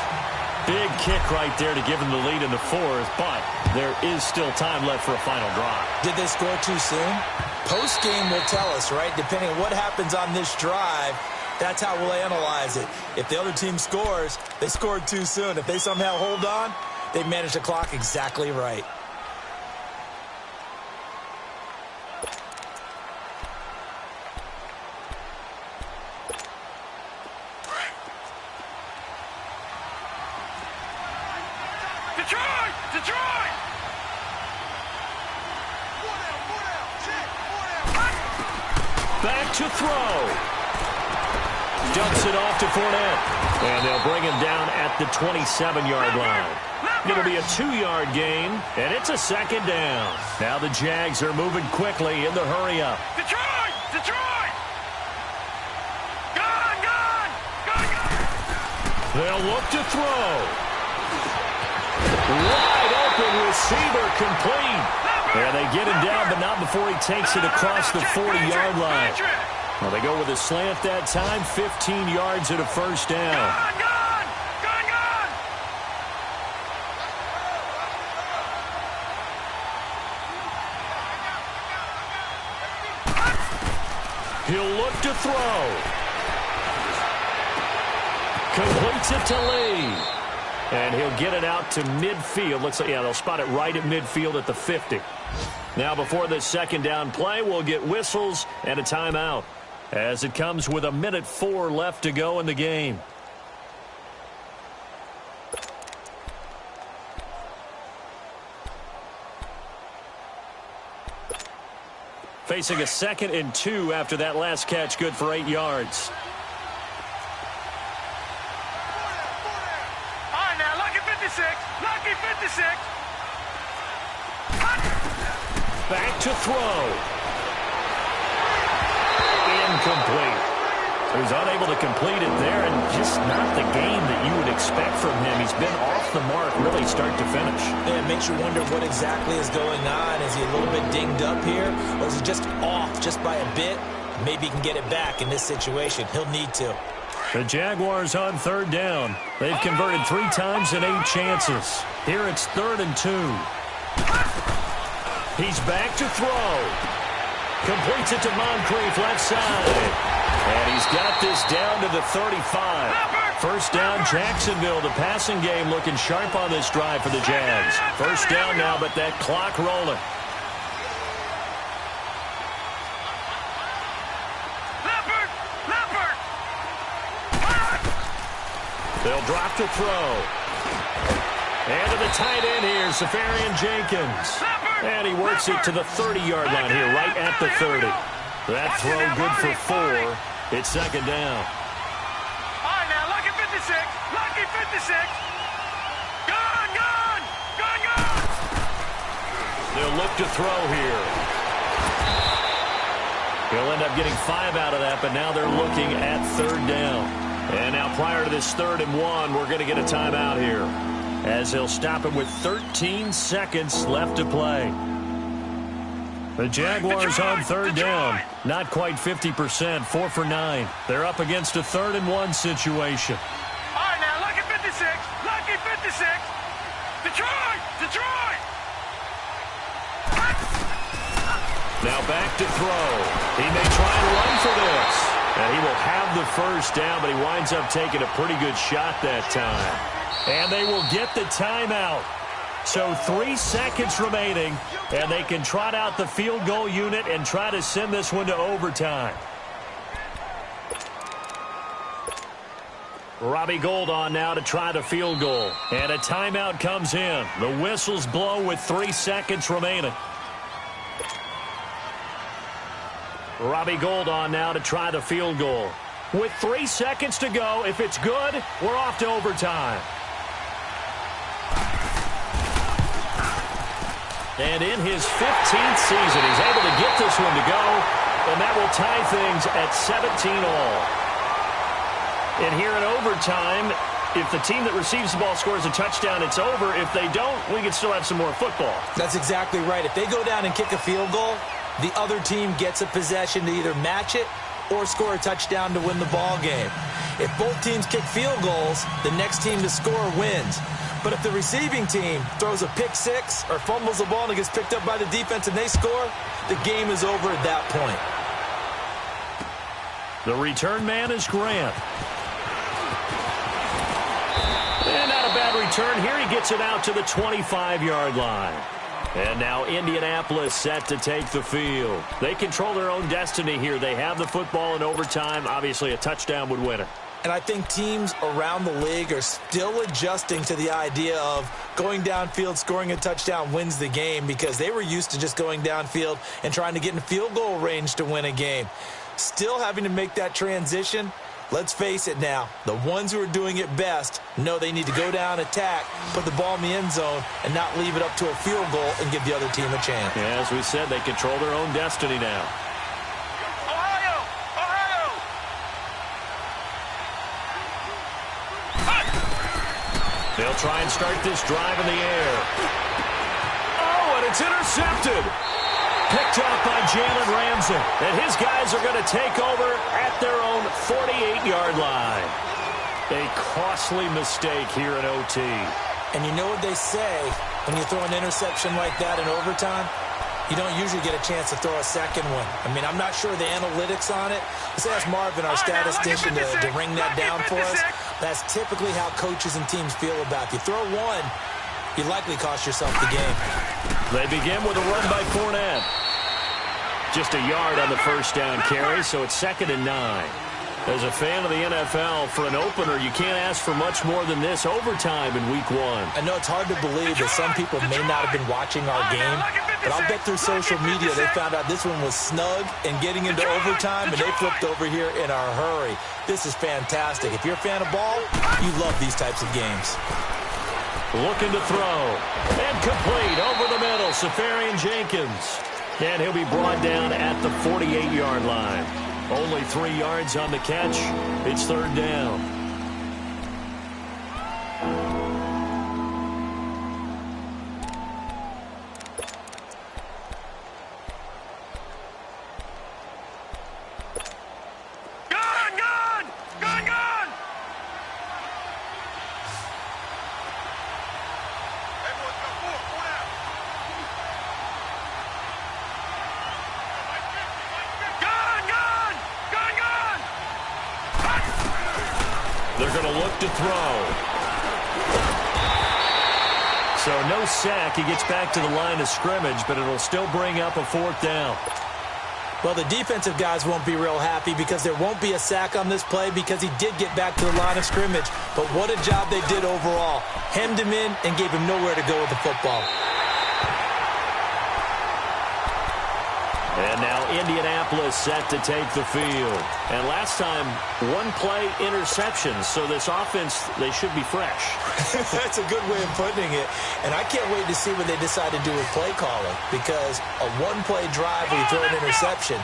Big kick right there to give him the lead in the 4th, but there is still time left for a final drive. Did they score too soon? Post-game will tell us, right? Depending on what happens on this drive, that's how we'll analyze it. If the other team scores, they scored too soon. If they somehow hold on, they managed the clock exactly right. Detroit! Detroit! Back to throw. Dumps it off to Fournette. And they'll bring him down at the 27-yard line. It'll be a 2-yard gain, and it's a 2nd down. Now the Jags are moving quickly in the hurry-up. Detroit! Detroit! Gone! Gone! Gone! Gone! They'll look to throw. Wide open receiver complete. And they get him down, but not before he takes it across the 40-yard line. Well, they go with a slant that time, 15 yards and a 1st down. Gone! Gone! Gone! Gone! He'll look to throw. Completes it to Lee. And he'll get it out to midfield. Looks like, yeah, they'll spot it right at midfield at the 50. Now, before this 2nd down play, we'll get whistles and a timeout as it comes with 1:04 left to go in the game. Facing a 2nd and 2 after that last catch, good for 8 yards. Lucky 56. Back to throw. Incomplete. So he's unable to complete it there, and just not the game that you would expect from him. He's been off the mark really start to finish. Yeah, it makes you wonder what exactly is going on. Is he a little bit dinged up here, or is he just off just by a bit? Maybe he can get it back in this situation. He'll need to. The Jaguars on 3rd down. They've converted 3 times in 8 chances. Here it's 3rd and 2. He's back to throw. Completes it to Moncrief left side. And he's got this down to the 35. 1st down, Jacksonville. The passing game looking sharp on this drive for the Jags. 1st down now, but that clock rolling. They'll drop to throw. And to the tight end here, Safarian Jenkins. And he works it to the 30-yard line here, right at the 30. That throw good for 4. It's second down. All right, now, lucky 56. Lucky 56. Gun, gun. Gun, gun. They'll look to throw here. He'll end up getting 5 out of that, but now they're looking at third down. And now prior to this 3rd and 1, we're going to get a timeout here, as he'll stop him with 13 seconds left to play. The Jaguars on third down. Not quite 50%, 4 for 9. They're up against a 3rd and 1 situation. All right, now, lucky 56. Lucky 56. Detroit. Detroit. Now back to throw. He may try and run for this. And he will have the first down, but he winds up taking a pretty good shot that time. And they will get the timeout. So 3 seconds remaining, and they can trot out the field goal unit and try to send this one to overtime. Robbie Gould on now to try the field goal. And a timeout comes in. The whistles blow with 3 seconds remaining. Robbie Gould on now to try the field goal. With 3 seconds to go, if it's good, we're off to overtime. And in his 15th season, he's able to get this one to go, and that will tie things at 17-all. And here in overtime, if the team that receives the ball scores a touchdown, it's over. If they don't, we can still have some more football. That's exactly right. If they go down and kick a field goal, the other team gets a possession to either match it or score a touchdown to win the ball game. If both teams kick field goals, the next team to score wins. But if the receiving team throws a pick six or fumbles the ball and it gets picked up by the defense and they score, the game is over at that point. The return man is Grant. And not a bad return here. He gets it out to the 25-yard line. And now Indianapolis set to take the field. They control their own destiny here. They have the football in overtime. Obviously, a touchdown would win it. And I think teams around the league are still adjusting to the idea of going downfield, scoring a touchdown wins the game, because they were used to just going downfield and trying to get in field goal range to win a game. Still having to make that transition. Let's face it now, the ones who are doing it best know they need to go down, attack, put the ball in the end zone, and not leave it up to a field goal and give the other team a chance. Yeah, as we said, they control their own destiny now. Ohio! Ohio! They'll try and start this drive in the air. Oh, and it's intercepted. Picked off by Jalen Ramsey. And his guys are going to take over at their own 48-yard line. A costly mistake here in OT. And you know what they say when you throw an interception like that in overtime? You don't usually get a chance to throw a second one. I mean, I'm not sure the analytics on it. Let's ask Marvin, our statistician, to ring that down for us. That's typically how coaches and teams feel about it. You throw one, you likely cost yourself the game. They begin with a run by Fournette. Just a yard on the first down carry, so it's 2nd and 9. As a fan of the NFL, for an opener, you can't ask for much more than this overtime in Week 1. I know it's hard to believe that some people may not have been watching our game, but I'll bet through social media they found out this one was snug and getting into overtime, and they flipped over here in a hurry. This is fantastic. If you're a fan of ball, you love these types of games. Looking to throw. And complete over the middle, Safarian Jenkins. And he'll be brought down at the 48-yard line. Only 3 yards on the catch. It's 3rd down. Gun, gun! Gun, gun! Everyone's got 4. 4 out. Gun, gun! Gun, gun! They're going to look to throw. So no sack. He gets back to the line of scrimmage, but it'll still bring up a 4th down. Well, the defensive guys won't be real happy because there won't be a sack on this play because he did get back to the line of scrimmage. But what a job they did overall. Hemmed him in and gave him nowhere to go with the football. And now Indianapolis set to take the field. And last time, one-play interceptions. So this offense, they should be fresh. That's a good way of putting it. And I can't wait to see what they decide to do with play calling. Because a one-play drive where you throw an interception,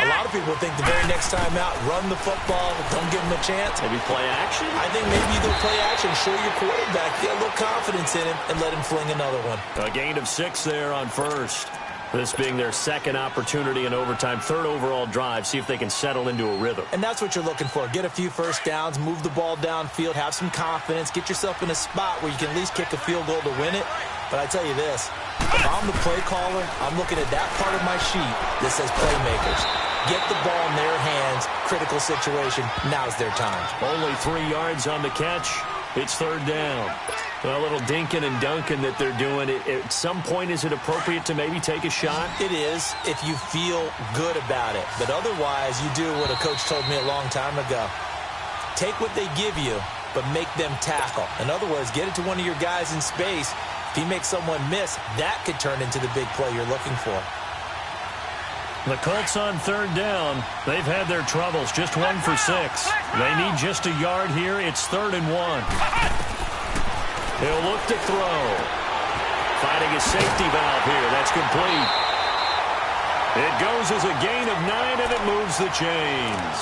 a lot of people think the very next time out, run the football, don't give them a chance. Maybe play action? I think maybe you go play action, show your quarterback, get a little confidence in him, and let him fling another one. A gain of 6 there on first. This being their second opportunity in overtime, third overall drive, see if they can settle into a rhythm. And that's what you're looking for. Get a few first downs, move the ball downfield, have some confidence, get yourself in a spot where you can at least kick a field goal to win it. But I tell you this, if I'm the play caller, I'm looking at that part of my sheet that says playmakers. Get the ball in their hands, critical situation, now's their time. Only 3 yards on the catch. It's third down. A little dinking and dunking that they're doing. At some point, is it appropriate to maybe take a shot? It is if you feel good about it. But otherwise, you do what a coach told me a long time ago. Take what they give you, but make them tackle. In other words, get it to one of your guys in space. If he makes someone miss, that could turn into the big play you're looking for. The Colts on third down. They've had their troubles. Just 1 for 6. They need just a yard here. It's 3rd and 1. He'll look to throw. Finding a safety valve here. That's complete. It goes as a gain of 9, and it moves the chains.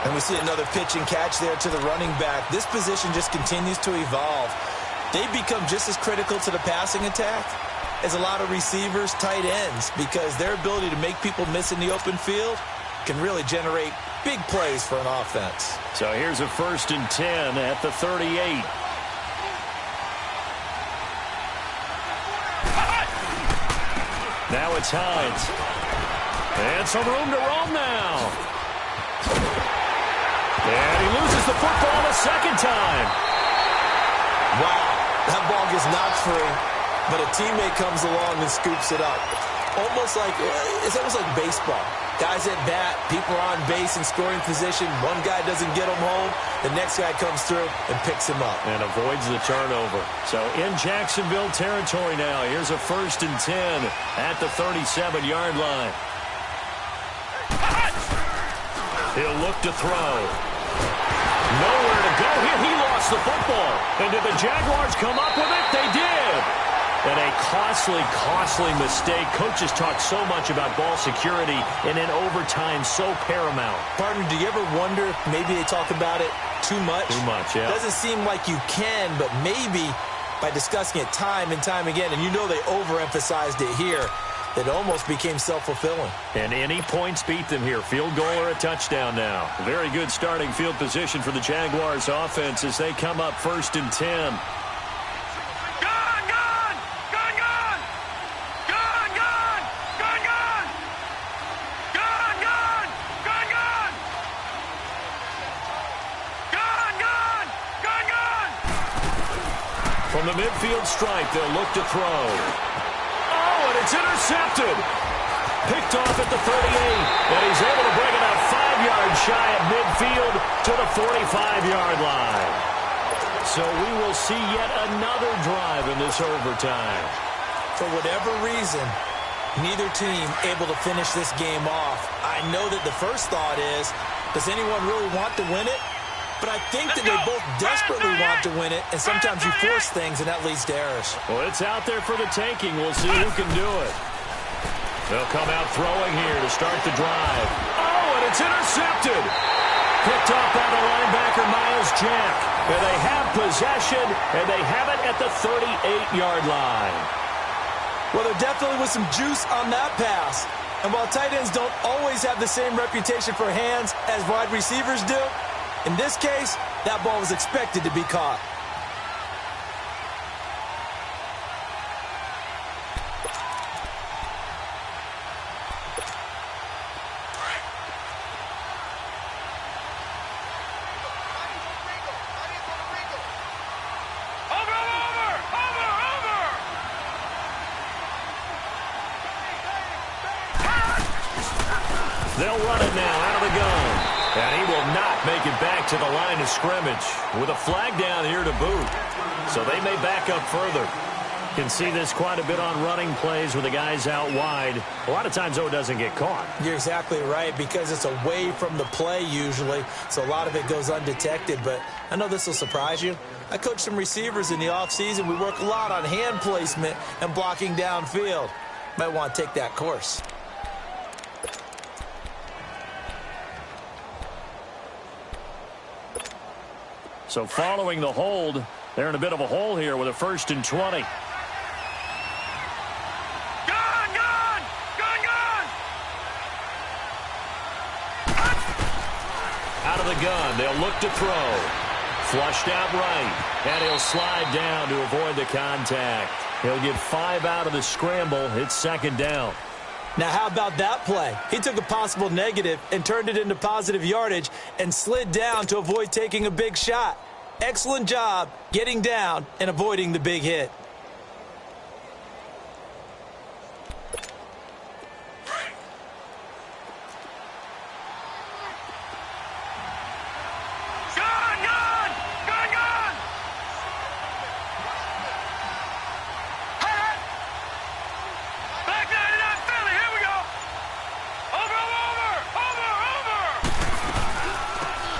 And we see another pitch and catch there to the running back. This position just continues to evolve. They become just as critical to the passing attack as a lot of receivers, tight ends, because their ability to make people miss in the open field can really generate big plays for an offense. So here's a 1st and 10 at the 38. Now it's Hines. And some room to roam now. And he loses the football a second time. Wow, that ball gets knocked free, but a teammate comes along and scoops it up. It's almost like baseball. Guys at bat, people are on base in scoring position. One guy doesn't get him home. The next guy comes through and picks him up. And avoids the turnover. So in Jacksonville territory now. Here's a 1st and 10 at the 37-yard line. He'll look to throw. Nowhere to go here. He lost the football. And did the Jaguars come up with it? They did. And a costly mistake. Coaches talk so much about ball security, and in overtime, so paramount. Partner, do you ever wonder, maybe they talk about it too much? Too much, yeah. Doesn't seem like you can, but maybe by discussing it time and time again, and you know they overemphasized it here, that almost became self-fulfilling. And any points beat them here. Field goal or a touchdown now. Very good starting field position for the Jaguars offense as they come up 1st and 10. From the midfield stripe, they'll look to throw. Oh, and it's intercepted. Picked off at the 38, and he's able to bring it out 5 yards shy at midfield to the 45-yard line. So we will see yet another drive in this overtime. For whatever reason, neither team able to finish this game off. I know that the first thought is, does anyone really want to win it? But I think that they both desperately want to win it, and sometimes you force things, and that leads to errors. Well, it's out there for the taking. We'll see who can do it. They'll come out throwing here to start the drive. Oh, and it's intercepted. Picked off by the linebacker, Miles Jack. And they have possession, and they have it at the 38-yard line. Well, there definitely was some juice on that pass. And while tight ends don't always have the same reputation for hands as wide receivers do, in this case, that ball was expected to be caught. They'll run it now out of the gun. And he will not make it back to the line of scrimmage with a flag down here to boot. So they may back up further. Can see this quite a bit on running plays with the guys out wide. A lot of times, though, it doesn't get caught. You're exactly right, because it's away from the play usually, so a lot of it goes undetected. But I know this will surprise you. I coach some receivers in the offseason. We work a lot on hand placement and blocking downfield. Might want to take that course. So following the hold, they're in a bit of a hole here with a 1st and 20. Out of the gun, they'll look to throw. Flushed out right, and he'll slide down to avoid the contact. He'll get 5 out of the scramble. It's 2nd down. Now, how about that play? He took a possible negative and turned it into positive yardage and slid down to avoid taking a big shot. Excellent job getting down and avoiding the big hit.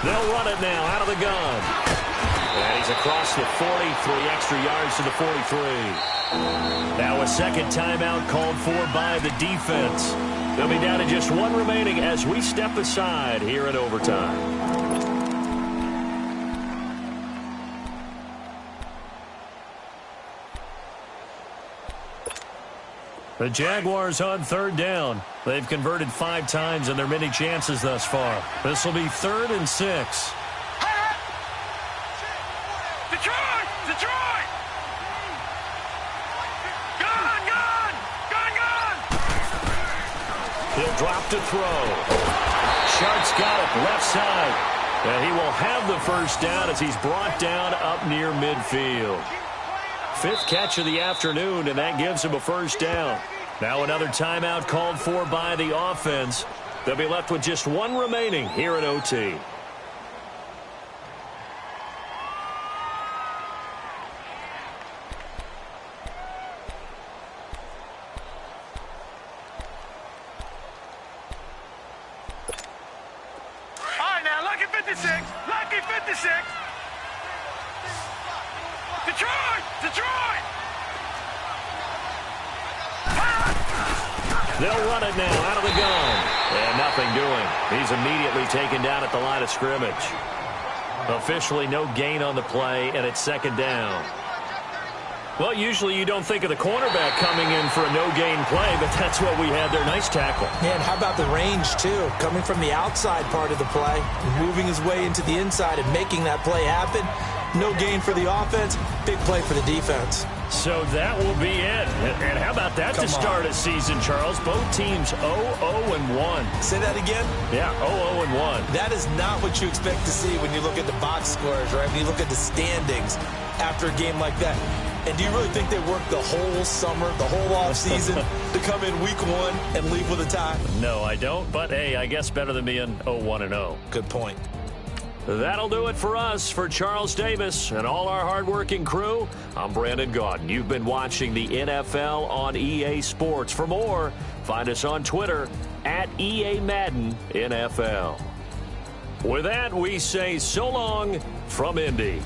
They'll run it now out of the gun. And he's across the 40, 3 extra yards to the 43. Now a second timeout called for by the defense. They'll be down to just 1 remaining as we step aside here in overtime. The Jaguars on 3rd down. They've converted 5 times in their many chances thus far. This will be 3rd and 6. Detroit! Detroit! Gun! Gun! Gun! Gun! He'll drop to throw. Sharp's got it left side. And he will have the 1st down as he's brought down up near midfield. 5th catch of the afternoon, and that gives him a 1st down. Now another timeout called for by the offense. They'll be left with just 1 remaining here in OT. All right, now, lucky 56. Lucky 56. Detroit! Detroit! They'll run it now out of the gun. And nothing doing. He's immediately taken down at the line of scrimmage. Officially no gain on the play, and it's 2nd down. Well, usually you don't think of the cornerback coming in for a no-gain play, but that's what we had there. Nice tackle. Man, how about the range, too? Coming from the outside part of the play, moving his way into the inside and making that play happen. No gain for the offense, big play for the defense. So that will be it. And how about that to start a season, Charles? Both teams 0-0-1. Say that again? Yeah, 0-0-1. That is not what you expect to see when you look at the box scores, right? When you look at the standings after a game like that. And do you really think they worked the whole summer, the whole offseason to come in week 1 and leave with a tie? No, I don't. But, hey, I guess better than being 0-1-0. Good point. That'll do it for us. For Charles Davis and all our hardworking crew, I'm Brandon Gaudin. You've been watching the NFL on EA Sports. For more, find us on Twitter at EA-Madden NFL. With that, we say so long from Indy.